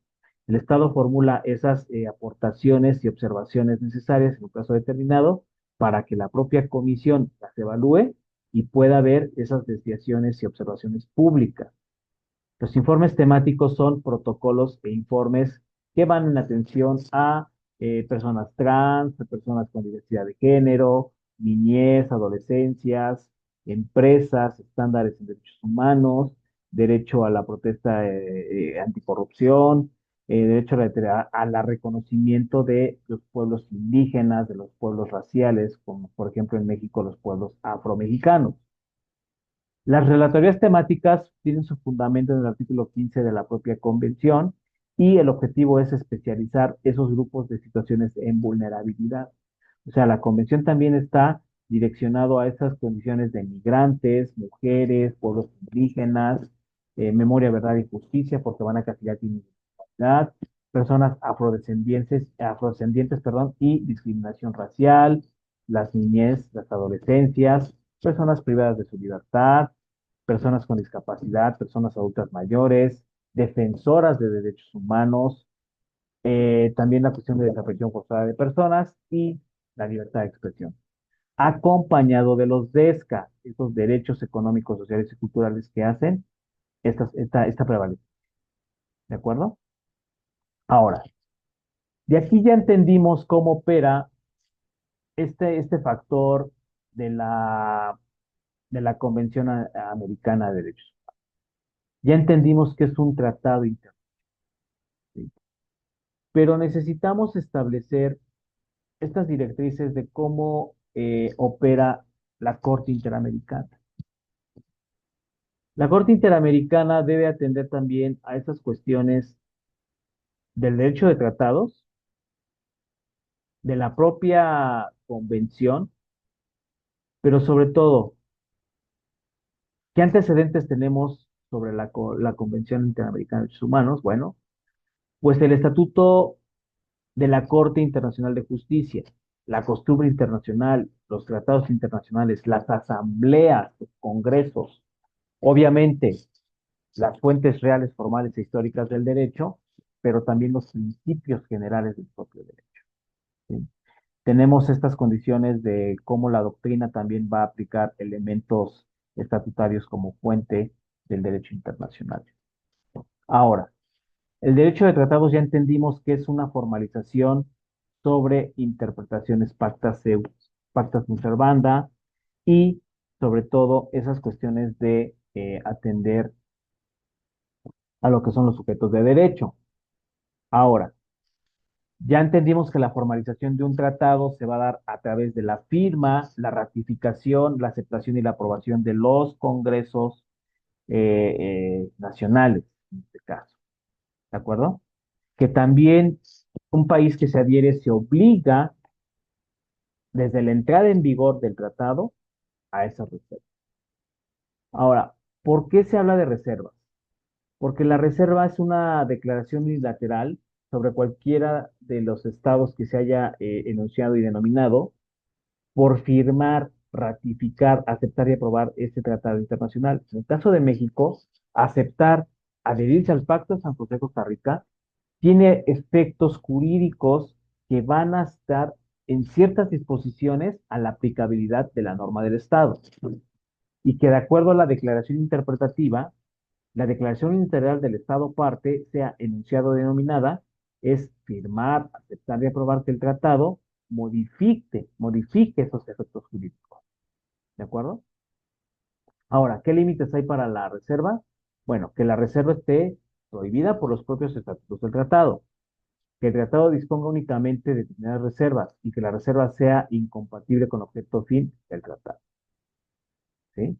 El Estado formula esas aportaciones y observaciones necesarias en un caso determinado para que la propia comisión las evalúe y pueda ver esas desviaciones y observaciones públicas. Los informes temáticos son protocolos e informes que van en atención a personas trans, a personas con diversidad de género, niñez, adolescencias, empresas, estándares en derechos humanos, derecho a la protesta anticorrupción, derecho a la reconocimiento de los pueblos indígenas, de los pueblos raciales, como por ejemplo en México los pueblos afromexicanos. Las relatorías temáticas tienen su fundamento en el artículo 15 de la propia convención y el objetivo es especializar esos grupos de situaciones en vulnerabilidad. O sea, la convención también está direccionado a esas condiciones de migrantes, mujeres, pueblos indígenas, memoria, verdad y justicia, porque van a castigar criminalidad, personas afrodescendientes, perdón, y discriminación racial, las niñez, las adolescencias, personas privadas de su libertad, personas con discapacidad, personas adultas mayores, defensoras de derechos humanos, también la cuestión de desaparición forzada de personas y la libertad de expresión, acompañado de los DESCA, esos derechos económicos, sociales y culturales que hacen esta prevalencia. ¿De acuerdo? Ahora, de aquí ya entendimos cómo opera este factor de la Convención Americana de Derechos. Ya entendimos que es un tratado internacional, ¿sí? Pero necesitamos establecer estas directrices de cómo opera la Corte Interamericana. La Corte Interamericana debe atender también a esas cuestiones del derecho de tratados, de la propia convención, pero sobre todo, ¿qué antecedentes tenemos sobre la Convención Interamericana de Derechos Humanos? Bueno, pues el Estatuto de la Corte Internacional de Justicia, la costumbre internacional, los tratados internacionales, las asambleas, los congresos, obviamente las fuentes reales, formales e históricas del derecho, pero también los principios generales del propio derecho, ¿sí? Tenemos estas condiciones de cómo la doctrina también va a aplicar elementos estatutarios como fuente del derecho internacional. Ahora, el derecho de tratados ya entendimos que es una formalización sobre interpretaciones pactas sunt servanda y sobre todo esas cuestiones de atender a lo que son los sujetos de derecho. Ahora, ya entendimos que la formalización de un tratado se va a dar a través de la firma, la ratificación, la aceptación y la aprobación de los congresos nacionales, en este caso. ¿De acuerdo? Que también un país que se adhiere se obliga desde la entrada en vigor del tratado a esa reserva. Ahora, ¿por qué se habla de reservas? Porque la reserva es una declaración unilateral sobre cualquiera de los estados que se haya enunciado y denominado por firmar, ratificar, aceptar y aprobar este tratado internacional. En el caso de México, aceptar, adherirse al Pacto de San José, Costa Rica, tiene efectos jurídicos que van a estar en ciertas disposiciones a la aplicabilidad de la norma del Estado. Y que de acuerdo a la declaración interpretativa, la declaración integral del Estado parte, sea enunciado o denominada, es firmar, aceptar y aprobar que el tratado modifique esos efectos jurídicos. ¿De acuerdo? Ahora, ¿qué límites hay para la reserva? Bueno, que la reserva esté prohibida por los propios estatutos del tratado, que el tratado disponga únicamente de determinadas reservas y que la reserva sea incompatible con el objeto fin del tratado. ¿Sí?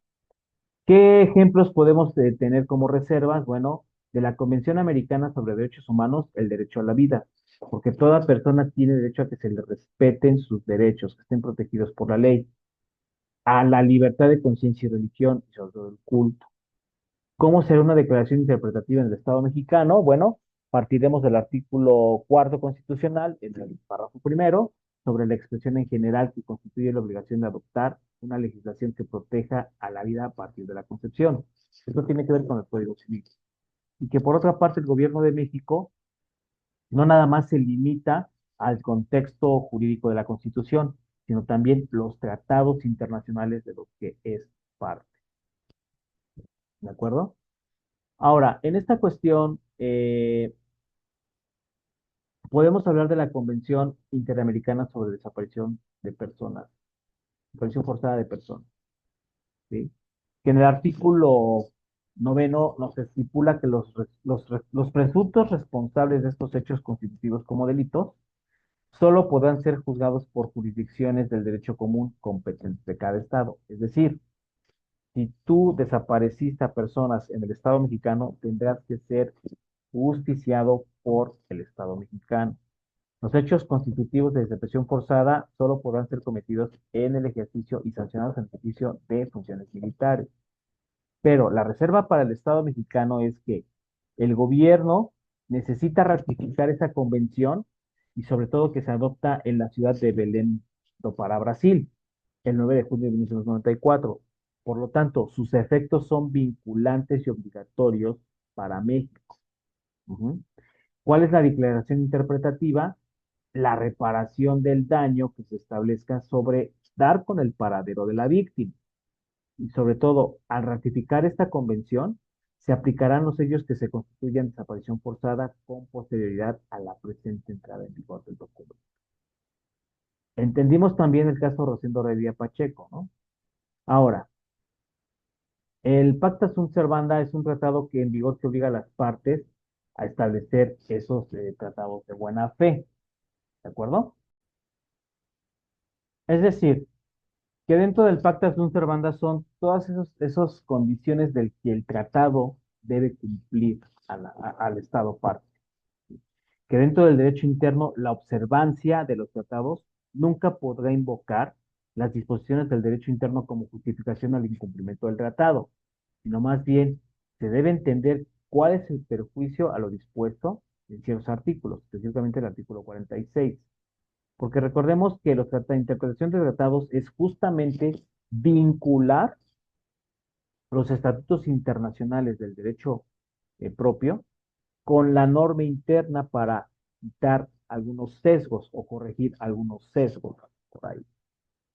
¿Qué ejemplos podemos tener como reservas? Bueno, de la Convención Americana sobre Derechos Humanos, el derecho a la vida, porque toda persona tiene derecho a que se le respeten sus derechos, que estén protegidos por la ley, a la libertad de conciencia y religión, y sobre todo el culto. ¿Cómo será una declaración interpretativa en el Estado mexicano? Bueno, partiremos del artículo cuarto constitucional, en el párrafo primero, sobre la expresión en general que constituye la obligación de adoptar una legislación que proteja a la vida a partir de la concepción. Esto tiene que ver con el Código Civil. Y que por otra parte el gobierno de México no nada más se limita al contexto jurídico de la Constitución, sino también los tratados internacionales de los que es parte. ¿De acuerdo? Ahora, en esta cuestión, podemos hablar de la Convención Interamericana sobre Desaparición de Personas, desaparición forzada de personas, ¿sí? Que en el artículo noveno nos estipula que los presuntos responsables de estos hechos constitutivos como delitos solo podrán ser juzgados por jurisdicciones del derecho común competentes de cada estado. Es decir, si tú desapareciste a personas en el Estado mexicano, tendrás que ser justiciado por el Estado mexicano. Los hechos constitutivos de desaparición forzada solo podrán ser cometidos en el ejercicio y sancionados en el ejercicio de funciones militares. Pero la reserva para el Estado mexicano es que el gobierno necesita ratificar esa convención y sobre todo que se adopta en la ciudad de Belém do Pará, Brasil, el 9 de junio de 1994. Por lo tanto, sus efectos son vinculantes y obligatorios para México. Ujú. ¿Cuál es la declaración interpretativa? La reparación del daño que se establezca sobre dar con el paradero de la víctima. Y sobre todo, al ratificar esta convención, se aplicarán los sellos que se constituyan desaparición forzada con posterioridad a la presente entrada en vigor del documento. Entendimos también el caso Rosendo Heredia Pacheco, ¿no? Ahora, el Pacta Sunt Servanda es un tratado que en vigor que obliga a las partes a establecer esos tratados de buena fe, ¿de acuerdo? Es decir, que dentro del Pacta Sunt Servanda son todas esas condiciones del que el tratado debe cumplir al Estado parte. Que dentro del derecho interno la observancia de los tratados nunca podrá invocar las disposiciones del derecho interno como justificación al incumplimiento del tratado, sino más bien se debe entender cuál es el perjuicio a lo dispuesto en ciertos artículos, específicamente el artículo 46. Porque recordemos que la interpretación de tratados es justamente vincular los estatutos internacionales del derecho propio con la norma interna para quitar algunos sesgos o corregir algunos sesgos por ahí.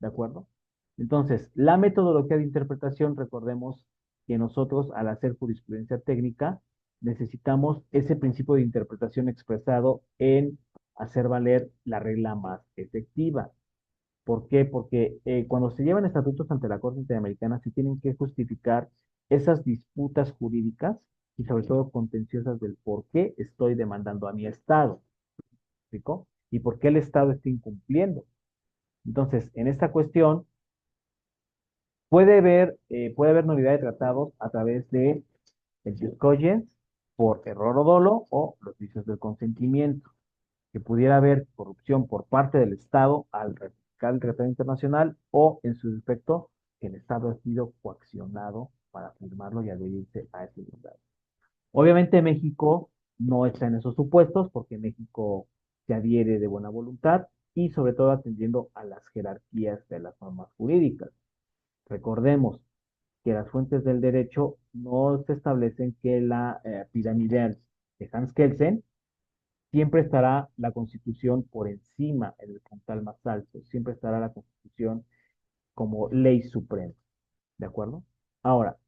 ¿De acuerdo? Entonces, la metodología de interpretación, recordemos que nosotros al hacer jurisprudencia técnica necesitamos ese principio de interpretación expresado en hacer valer la regla más efectiva. ¿Por qué? Porque cuando se llevan estatutos ante la Corte Interamericana se tienen que justificar esas disputas jurídicas y sobre todo contenciosas del por qué estoy demandando a mi Estado, ¿explicó? Y por qué el Estado está incumpliendo. Entonces, en esta cuestión puede haber nulidad de tratados a través de el jus cogens por error o dolo o los vicios del consentimiento, que pudiera haber corrupción por parte del Estado al ratificar el tratado internacional o, en su defecto, que el Estado ha sido coaccionado para firmarlo y adherirse a ese tratado. Obviamente México no está en esos supuestos porque México se adhiere de buena voluntad y sobre todo atendiendo a las jerarquías de las normas jurídicas. Recordemos que las fuentes del derecho no se establecen que la piramidal de Hans Kelsen siempre estará la Constitución por encima en el puntal más alto, siempre estará la Constitución como ley suprema, ¿de acuerdo? Ahora,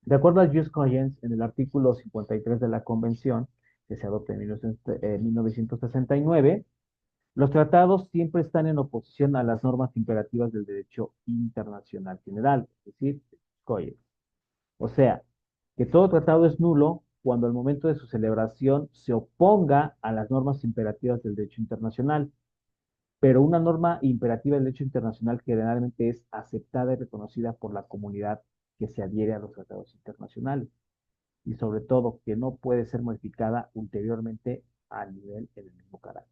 de acuerdo al Jus Cogens, en el artículo 53 de la Convención, que se adopta en 1969, los tratados siempre están en oposición a las normas imperativas del derecho internacional general, es decir, Cogens. O sea, que todo tratado es nulo cuando al momento de su celebración se oponga a las normas imperativas del derecho internacional. Pero una norma imperativa del derecho internacional generalmente es aceptada y reconocida por la comunidad que se adhiere a los tratados internacionales y sobre todo que no puede ser modificada ulteriormente a nivel en el mismo carácter.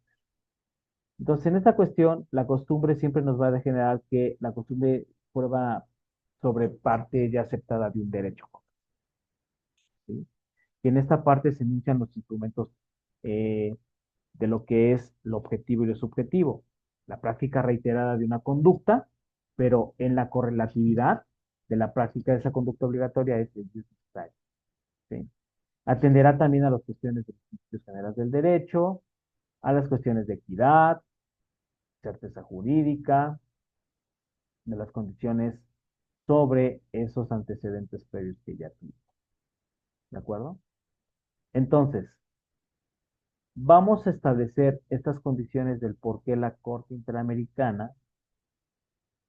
Entonces, en esta cuestión, la costumbre siempre nos va a generar que la costumbre prueba sobre parte ya aceptada de un derecho, ¿sí? Y en esta parte se enuncian los instrumentos eh, de lo que es lo objetivo y lo subjetivo. La práctica reiterada de una conducta, pero en la correlatividad de la práctica de esa conducta obligatoria es el jus necessari, ¿sí? Atenderá también a las cuestiones de los principios generales del derecho, a las cuestiones de equidad, certeza jurídica, de las condiciones sobre esos antecedentes previos que ya tuvimos. ¿De acuerdo? Entonces, vamos a establecer estas condiciones del por qué la Corte Interamericana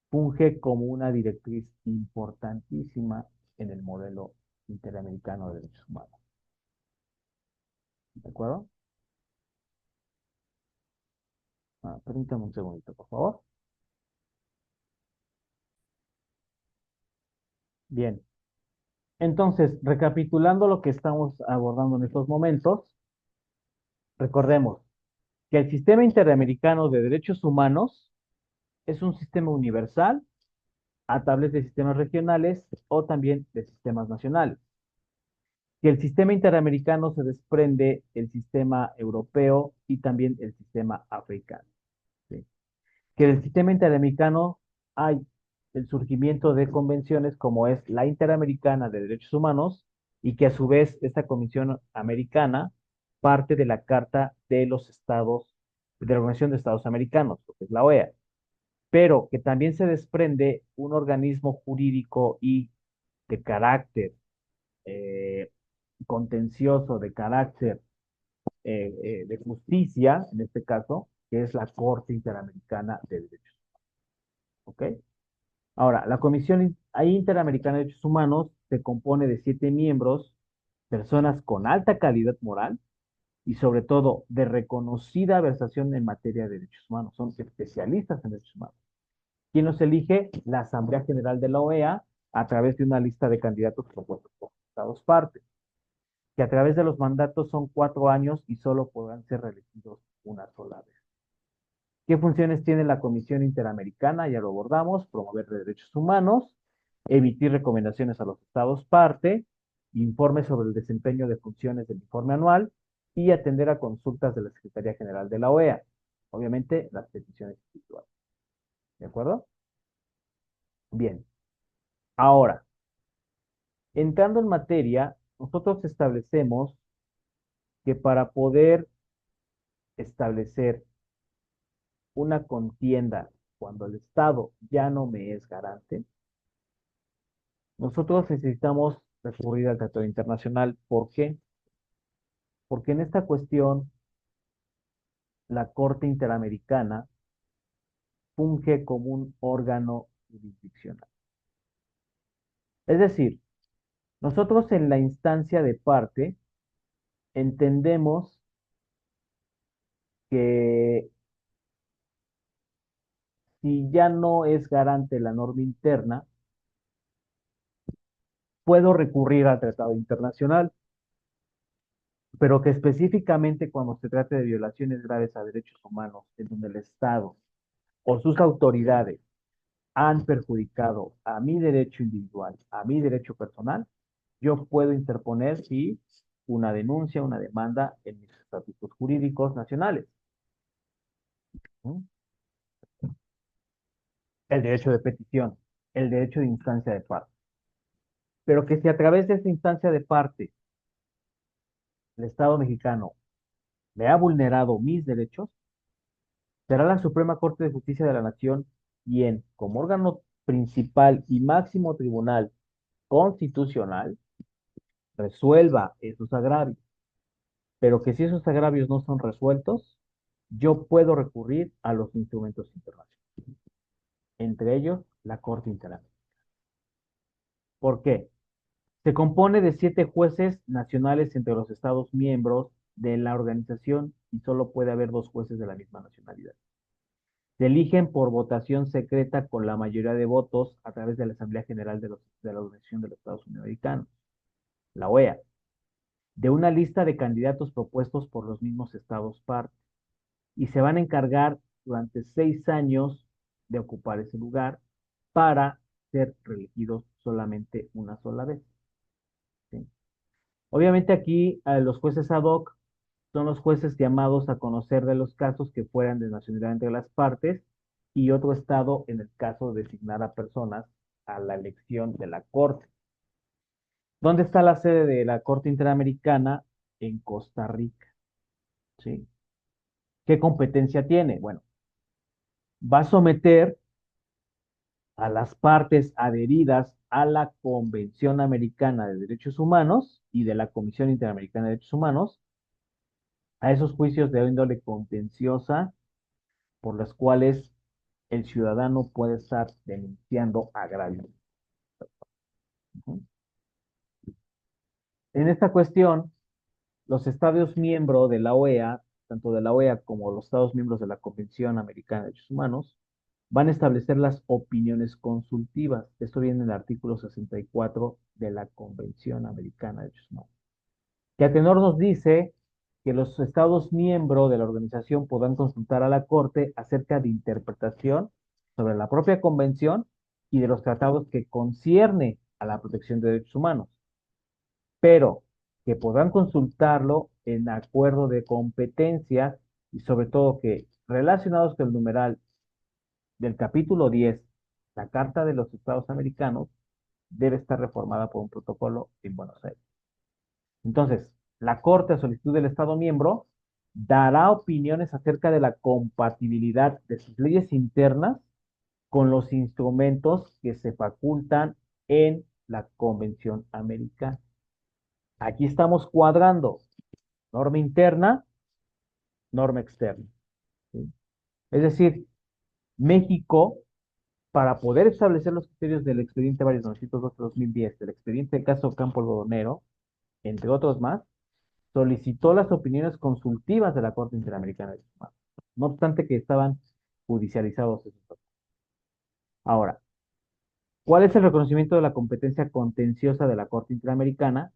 funge como una directriz importantísima en el modelo interamericano de derechos humanos. ¿De acuerdo? Permítame un segundito, por favor. Bien. Entonces, recapitulando lo que estamos abordando en estos momentos, recordemos que el sistema interamericano de derechos humanos es un sistema universal a través de sistemas regionales o también de sistemas nacionales. Que el sistema interamericano se desprende el sistema europeo y también el sistema africano. ¿Sí? Que del sistema interamericano hay el surgimiento de convenciones como es la Interamericana de Derechos Humanos y que a su vez esta Comisión Americana parte de la Carta de los Estados, de la Organización de Estados Americanos, lo que es la OEA, pero que también se desprende un organismo jurídico y de carácter eh, contencioso, de carácter de justicia, en este caso, que es la Corte Interamericana de Derechos Humanos. ¿Ok? Ahora, la Comisión Interamericana de Derechos Humanos se compone de 7 miembros, personas con alta calidad moral y sobre todo de reconocida versación en materia de derechos humanos. Son especialistas en derechos humanos. ¿Quién los elige? La Asamblea General de la OEA a través de una lista de candidatos propuestos por los Estados partes, que a través de los mandatos son 4 años y solo podrán ser reelegidos una sola vez. ¿Qué funciones tiene la Comisión Interamericana? Ya lo abordamos: promover derechos humanos, emitir recomendaciones a los estados parte, informes sobre el desempeño de funciones del informe anual y atender a consultas de la Secretaría General de la OEA. Obviamente, las peticiones individuales. ¿De acuerdo? Bien. Ahora, entrando en materia, nosotros establecemos que para poder establecer una contienda cuando el Estado ya no me es garante, nosotros necesitamos recurrir al tratado internacional. ¿Por qué? Porque en esta cuestión la Corte Interamericana funge como un órgano jurisdiccional. Es decir, nosotros en la instancia de parte entendemos que si ya no es garante la norma interna, puedo recurrir al tratado internacional, pero que específicamente cuando se trate de violaciones graves a derechos humanos, en donde el Estado o sus autoridades han perjudicado a mi derecho individual, a mi derecho personal, yo puedo interponer, sí, una denuncia, una demanda en mis estatutos jurídicos nacionales. ¿Mm? El derecho de petición, el derecho de instancia de parte. Pero que si a través de esta instancia de parte el Estado mexicano me ha vulnerado mis derechos, será la Suprema Corte de Justicia de la Nación quien, como órgano principal y máximo tribunal constitucional, resuelva esos agravios. Pero que si esos agravios no son resueltos, yo puedo recurrir a los instrumentos internacionales, entre ellos la Corte Interamericana. ¿Por qué? Se compone de 7 jueces nacionales entre los Estados miembros de la organización y solo puede haber 2 jueces de la misma nacionalidad. Se eligen por votación secreta con la mayoría de votos a través de la Asamblea General de la Organización de los Estados Americanos, la OEA, de una lista de candidatos propuestos por los mismos estados partes, y se van a encargar durante 6 años de ocupar ese lugar para ser reelegidos solamente una sola vez. ¿Sí? Obviamente aquí los jueces ad hoc son los jueces llamados a conocer de los casos que fueran de nacionalidad entre las partes y otro estado en el caso de designar a personas a la elección de la Corte. ¿Dónde está la sede de la Corte Interamericana? En Costa Rica. ¿Sí? ¿Qué competencia tiene? Bueno, va a someter a las partes adheridas a la Convención Americana de Derechos Humanos y de la Comisión Interamericana de Derechos Humanos a esos juicios de índole contenciosa por los cuales el ciudadano puede estar denunciando agravios. En esta cuestión, los estados miembros de la OEA, tanto de la OEA como los estados miembros de la Convención Americana de Derechos Humanos, van a establecer las opiniones consultivas. Esto viene en el artículo 64 de la Convención Americana de Derechos Humanos, que a tenor nos dice que los estados miembros de la organización podrán consultar a la Corte acerca de interpretación sobre la propia convención y de los tratados que concierne a la protección de derechos humanos. Pero que podrán consultarlo en acuerdo de competencia y sobre todo que relacionados con el numeral del capítulo 10, la Carta de los Estados Americanos, debe estar reformada por un protocolo en Buenos Aires. Entonces, la Corte, a solicitud del Estado miembro, dará opiniones acerca de la compatibilidad de sus leyes internas con los instrumentos que se facultan en la Convención Americana. Aquí estamos cuadrando norma interna, norma externa. ¿Sí? Es decir, México, para poder establecer los criterios del expediente varios 912-2010, del expediente del caso Campo Algodonero, entre otros más, solicitó las opiniones consultivas de la Corte Interamericana de Derechos Humanos, no obstante que estaban judicializados esos casos. Ahora, ¿cuál es el reconocimiento de la competencia contenciosa de la Corte Interamericana?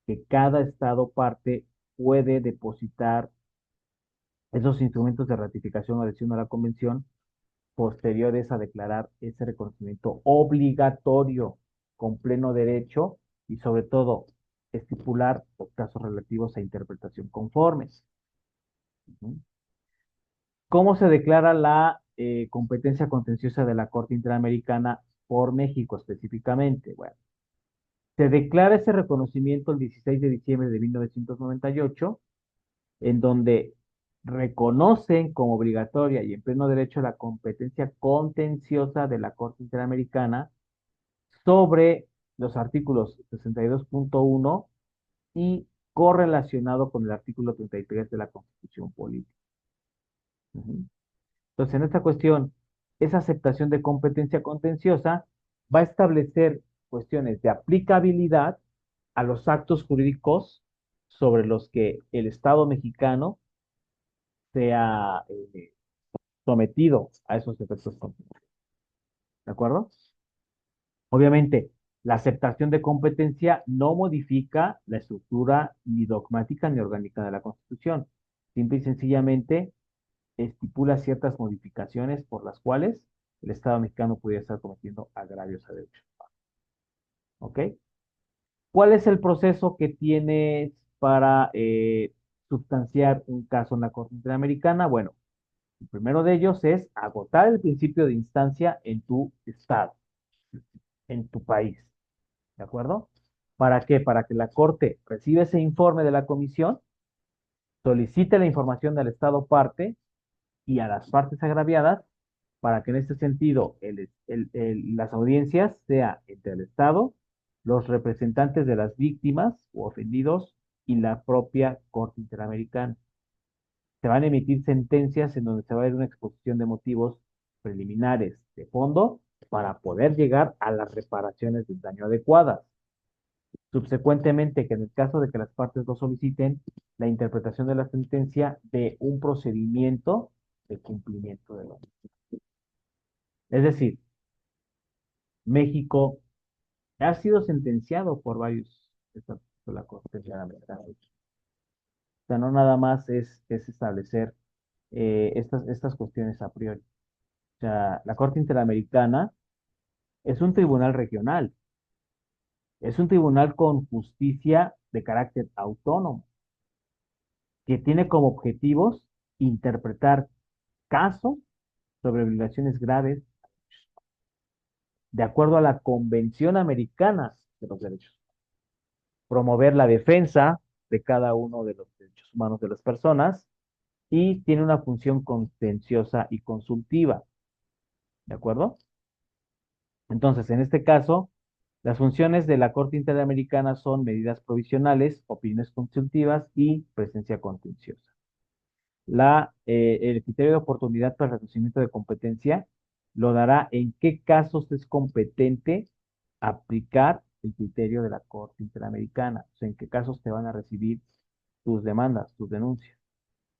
Que cada Estado parte puede depositar esos instrumentos de ratificación o adhesión a la Convención posteriores a declarar ese reconocimiento obligatorio con pleno derecho y sobre todo estipular los casos relativos a interpretación conforme. Ujú. ¿Cómo se declara la competencia contenciosa de la Corte Interamericana por México específicamente? Bueno, se declara ese reconocimiento el 16 de diciembre de 1998, en donde reconocen como obligatoria y en pleno derecho la competencia contenciosa de la Corte Interamericana sobre los artículos 62.1 y correlacionado con el artículo 33 de la Constitución Política. Ujú. Entonces, en esta cuestión, esa aceptación de competencia contenciosa va a establecer cuestiones de aplicabilidad a los actos jurídicos sobre los que el Estado mexicano sea sometido a esos efectos contenciosos. ¿De acuerdo? Obviamente, la aceptación de competencia no modifica la estructura ni dogmática ni orgánica de la Constitución. Simple y sencillamente estipula ciertas modificaciones por las cuales el Estado mexicano pudiera estar cometiendo agravios a derechos humanos. ¿Ok? ¿Cuál es el proceso que tienes para sustanciar un caso en la Corte Interamericana? Bueno, el primero de ellos es agotar el principio de instancia en tu estado, en tu país. ¿De acuerdo? ¿Para qué? Para que la Corte reciba ese informe de la comisión, solicite la información del Estado parte y a las partes agraviadas, para que en este sentido las audiencias sea entre el Estado, los representantes de las víctimas o ofendidos y la propia Corte Interamericana. Se van a emitir sentencias en donde se va a dar una exposición de motivos preliminares de fondo para poder llegar a las reparaciones del daño adecuadas. Subsecuentemente, que en el caso de que las partes lo soliciten, la interpretación de la sentencia de un procedimiento de cumplimiento de la misma. Es decir, México ha sido sentenciado por varios estatutos de la Corte Interamericana. O sea, no nada más es establecer estas cuestiones a priori. O sea, la Corte Interamericana es un tribunal regional, es un tribunal con justicia de carácter autónomo, que tiene como objetivos interpretar casos sobre violaciones graves de acuerdo a la Convención Americana de los Derechos Humanos, promover la defensa de cada uno de los derechos humanos de las personas y tiene una función contenciosa y consultiva. ¿De acuerdo? Entonces, en este caso, las funciones de la Corte Interamericana son medidas provisionales, opiniones consultivas y presencia contenciosa. El criterio de oportunidad para el reconocimiento de competencia lo dará en qué casos es competente aplicar el criterio de la Corte Interamericana, o sea, en qué casos te van a recibir tus demandas, tus denuncias,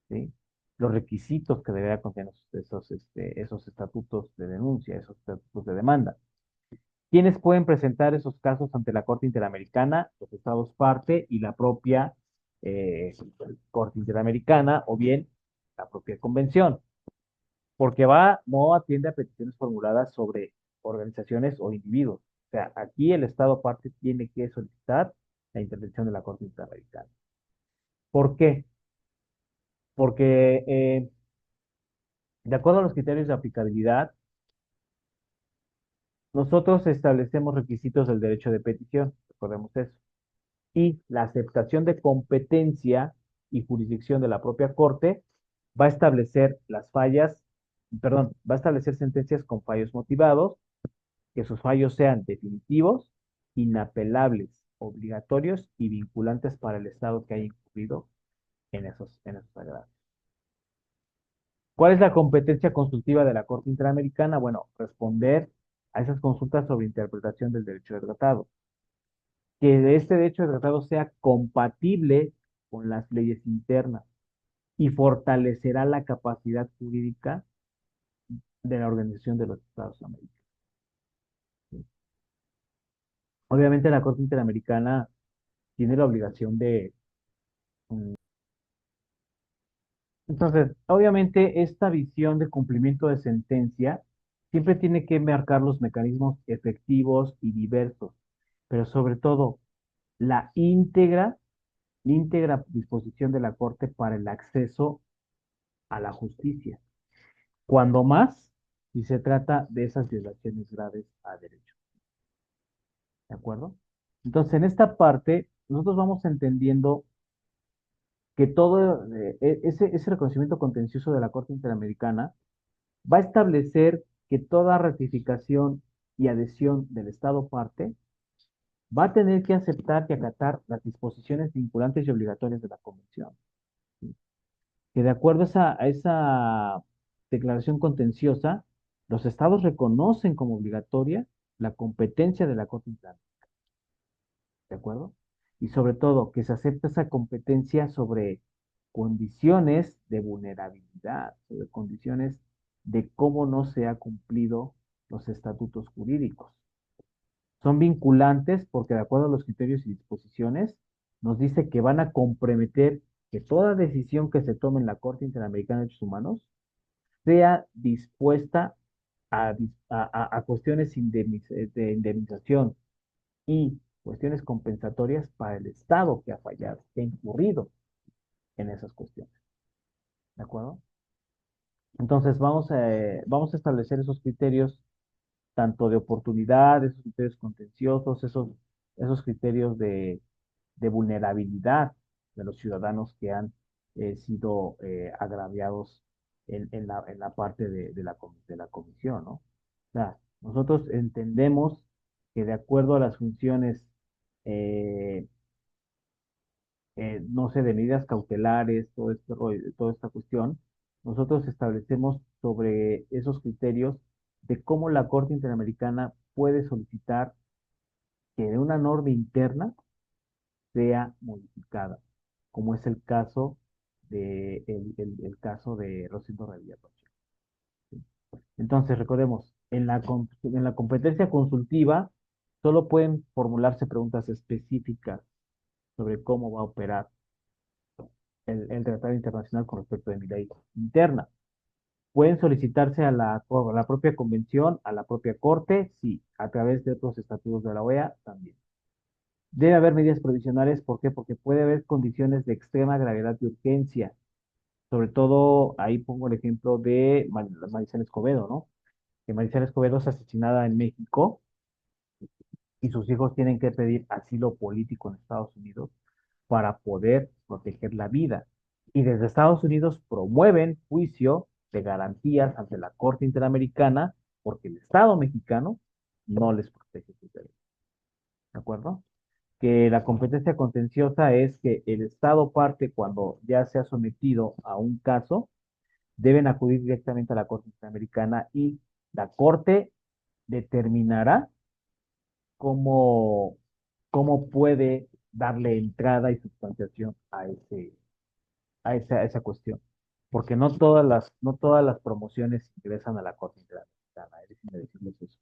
¿sí? Los requisitos que deberá contener esos estatutos de denuncia, esos estatutos de demanda. ¿Quiénes pueden presentar esos casos ante la Corte Interamericana? Los estados parte y la propia eh, Corte Interamericana o bien la propia convención, porque no atiende a peticiones formuladas sobre organizaciones o individuos. O sea, aquí el estado parte tiene que solicitar la intervención de la Corte Interamericana. ¿Por qué? Porque de acuerdo a los criterios de aplicabilidad, nosotros establecemos requisitos del derecho de petición, recordemos eso, y la aceptación de competencia y jurisdicción de la propia Corte va a establecer las fallas, perdón, va a establecer sentencias con fallos motivados, que sus fallos sean definitivos, inapelables, obligatorios y vinculantes para el Estado que haya incurrido en esos agravios. ¿Cuál es la competencia consultiva de la Corte Interamericana? Bueno, responder a esas consultas sobre interpretación del derecho de tratado. Que este derecho de tratado sea compatible con las leyes internas y fortalecerá la capacidad jurídica de la Organización de los Estados Americanos. Obviamente la Corte Interamericana tiene la obligación de... Entonces, obviamente esta visión de cumplimiento de sentencia siempre tiene que marcar los mecanismos efectivos y diversos, pero sobre todo la íntegra disposición de la Corte para el acceso a la justicia. Cuando más, si se trata de esas violaciones graves a derecho. ¿De acuerdo? Entonces, en esta parte, nosotros vamos entendiendo que todo ese reconocimiento contencioso de la Corte Interamericana va a establecer que toda ratificación y adhesión del Estado parte va a tener que aceptar y acatar las disposiciones vinculantes y obligatorias de la Convención. Que de acuerdo a esa declaración contenciosa, los estados reconocen como obligatoria la competencia de la Corte Interamericana, ¿de acuerdo? Y sobre todo, que se acepta esa competencia sobre condiciones de vulnerabilidad, sobre condiciones de cómo no se ha cumplido los estatutos jurídicos. Son vinculantes porque de acuerdo a los criterios y disposiciones, nos dice que van a comprometer que toda decisión que se tome en la Corte Interamericana de Derechos Humanos sea dispuesta a cuestiones de indemnización y cuestiones compensatorias para el Estado que ha fallado, que ha incurrido en esas cuestiones. ¿De acuerdo? Entonces vamos a establecer esos criterios tanto de oportunidad, esos criterios contenciosos, esos criterios de vulnerabilidad de los ciudadanos que han sido agraviados en la parte de la comisión, ¿no? O sea, nosotros entendemos que de acuerdo a las funciones, eh, no sé, de medidas cautelares, todo este toda esta cuestión, nosotros establecemos sobre esos criterios de cómo la Corte Interamericana puede solicitar que una norma interna sea modificada, como es el caso de Rosendo Radilla Pacheco. Entonces, recordemos, en la competencia consultiva solo pueden formularse preguntas específicas sobre cómo va a operar el tratado internacional con respecto de mi ley interna. Pueden solicitarse a la propia convención, a la propia corte, sí, a través de otros estatutos de la OEA también. Debe haber medidas provisionales, ¿por qué? Porque puede haber condiciones de extrema gravedad y urgencia. Sobre todo, ahí pongo el ejemplo de Marisela Escobedo, ¿no? Que Marisela Escobedo es asesinada en México y sus hijos tienen que pedir asilo político en Estados Unidos para poder proteger la vida. Y desde Estados Unidos promueven juicio de garantías ante la Corte Interamericana porque el Estado mexicano no les protege sus derechos. ¿De acuerdo? Que la competencia contenciosa es que el Estado parte cuando ya se ha sometido a un caso, deben acudir directamente a la Corte Interamericana y la Corte determinará cómo, cómo puede darle entrada y sustanciación a esa cuestión. Porque no todas las promociones ingresan a la Corte Interamericana, déjenme decirles eso.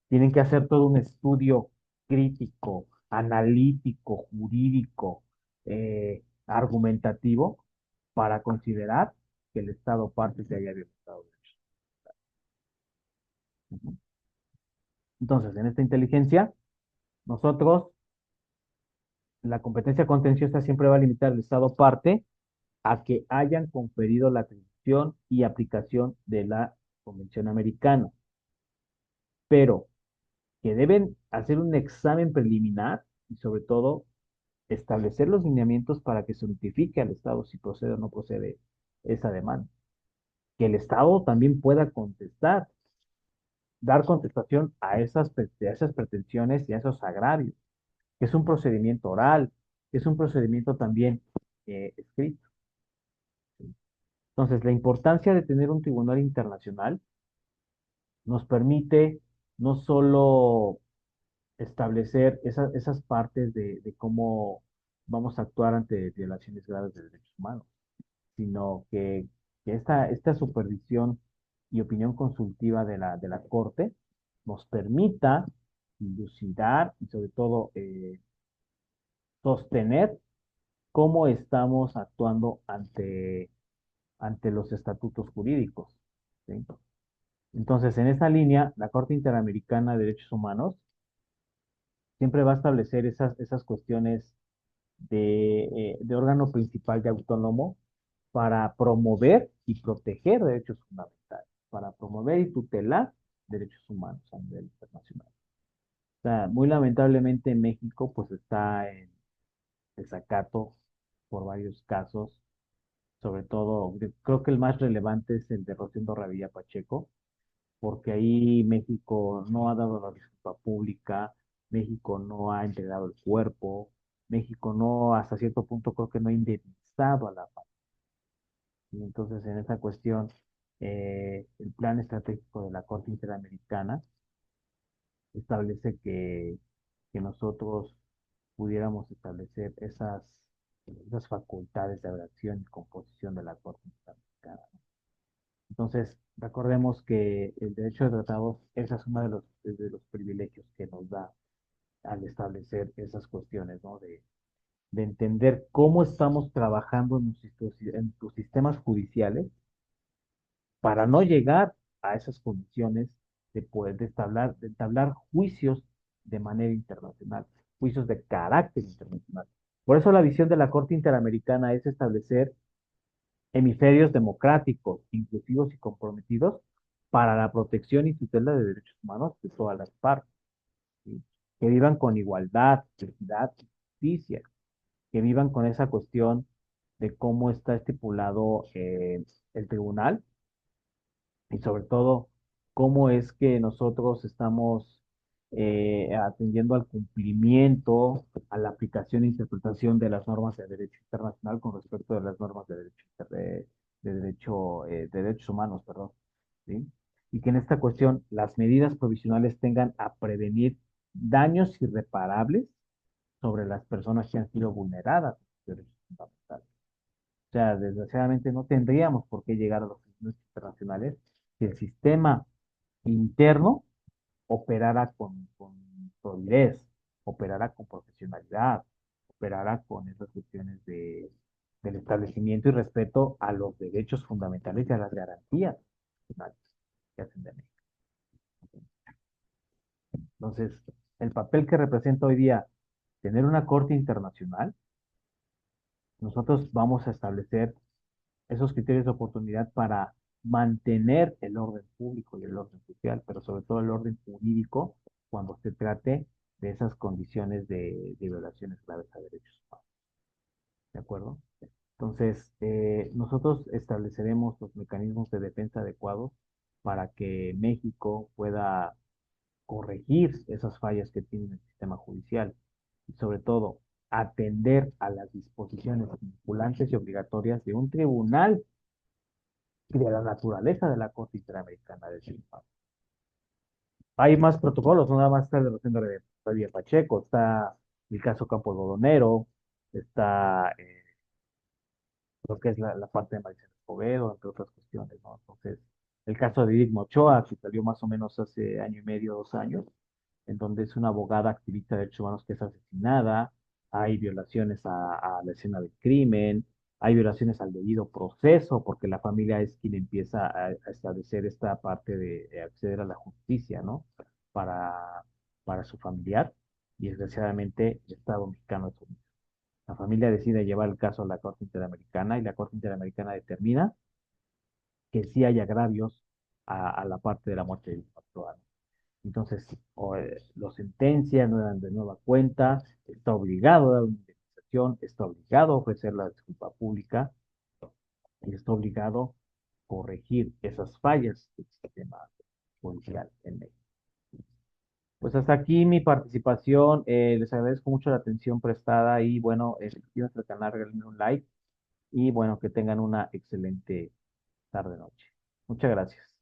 Tienen que hacer todo un estudio crítico, analítico, jurídico, argumentativo, para considerar que el Estado parte se haya violentado derechos. Ujú. Entonces, en esta inteligencia, nosotros la competencia contenciosa siempre va a limitar al Estado parte a que hayan conferido la atribución y aplicación de la Convención Americana, pero que deben hacer un examen preliminar y sobre todo establecer los lineamientos para que se notifique al Estado si procede o no procede esa demanda. Que el Estado también pueda contestar, dar contestación a esas pretensiones y a esos agravios, que es un procedimiento oral, que es un procedimiento también escrito. Entonces, la importancia de tener un tribunal internacional nos permite no solo establecer esas partes de cómo vamos a actuar ante violaciones graves de derechos humanos, sino que esta supervisión y opinión consultiva de la Corte nos permita dilucidar y sobre todo sostener cómo estamos actuando ante los estatutos jurídicos. ¿Sí? Entonces, en esa línea, la Corte Interamericana de Derechos Humanos siempre va a establecer esas cuestiones de órgano principal y autónomo para promover y proteger derechos fundamentales, para promover y tutelar derechos humanos a nivel internacional. O sea, muy lamentablemente México pues está en desacato por varios casos, sobre todo, yo creo que el más relevante es el de Rosendo Radilla Pacheco, porque ahí México no ha dado la disculpa pública, México no ha entregado el cuerpo, México no, hasta cierto punto creo que no ha indemnizado a la familia. Y entonces en esa cuestión, el plan estratégico de la Corte Interamericana establece que nosotros pudiéramos establecer esas facultades de redacción y composición de la Corte Interamericana. Entonces, recordemos que el derecho de tratados, esa es uno de los privilegios que nos da al establecer esas cuestiones, ¿no? De entender cómo estamos trabajando en nuestros sistemas judiciales para no llegar a esas condiciones de poder de entablar juicios de manera internacional, juicios de carácter internacional. Por eso la visión de la Corte Interamericana es establecer hemisferios democráticos, inclusivos y comprometidos para la protección y tutela de derechos humanos de todas las partes, ¿sí? Que vivan con igualdad, equidad y justicia, que vivan con esa cuestión de cómo está estipulado el tribunal y sobre todo cómo es que nosotros estamos atendiendo al cumplimiento, a la aplicación e interpretación de las normas de derecho internacional con respecto de las normas de derechos humanos, perdón, ¿sí? Y que en esta cuestión las medidas provisionales tengan a prevenir daños irreparables sobre las personas que han sido vulneradas de derechos fundamentales. O sea, desgraciadamente no tendríamos por qué llegar a los tribunales internacionales si el sistema interno operara con solidez, operara con profesionalidad, operara con esas cuestiones del establecimiento y respeto a los derechos fundamentales y a las garantías nacionales que hacen de México. Entonces, el papel que representa hoy día tener una corte internacional, nosotros vamos a establecer esos criterios de oportunidad para mantener el orden público y el orden social, pero sobre todo el orden jurídico cuando se trate de esas condiciones de violaciones graves a derechos humanos. ¿De acuerdo? Entonces, nosotros estableceremos los mecanismos de defensa adecuados para que México pueda corregir esas fallas que tiene el sistema judicial y sobre todo atender a las disposiciones vinculantes y obligatorias de un tribunal y de la naturaleza de la Corte Interamericana de Derechos Humanos. Hay más protocolos, no nada más está el de Rosendo Padilla Pacheco, está el caso Campos Bodonero, está lo que es la parte de Maricel Escobedo, entre otras cuestiones, ¿no? Entonces, el caso de Edith Ochoa, que salió más o menos hace año y medio, 2 años, en donde es una abogada activista de derechos humanos que es asesinada, hay violaciones a la escena del crimen, hay violaciones al debido proceso, porque la familia es quien empieza a establecer esta parte de acceder a la justicia, ¿no? Para, para su familiar, y desgraciadamente el Estado mexicano es omiso. La familia decide llevar el caso a la Corte Interamericana y la Corte Interamericana determina que sí hay agravios a la parte de la muerte del patrón. Entonces, lo sentencia de nueva cuenta, está obligado a dar una indemnización, está obligado a ofrecer la disculpa pública y está obligado a corregir esas fallas del sistema policial en México. Pues hasta aquí mi participación. Les agradezco mucho la atención prestada y bueno, si quieren nuestro canal, regálenme un like y bueno, que tengan una excelente tarde-noche. Muchas gracias.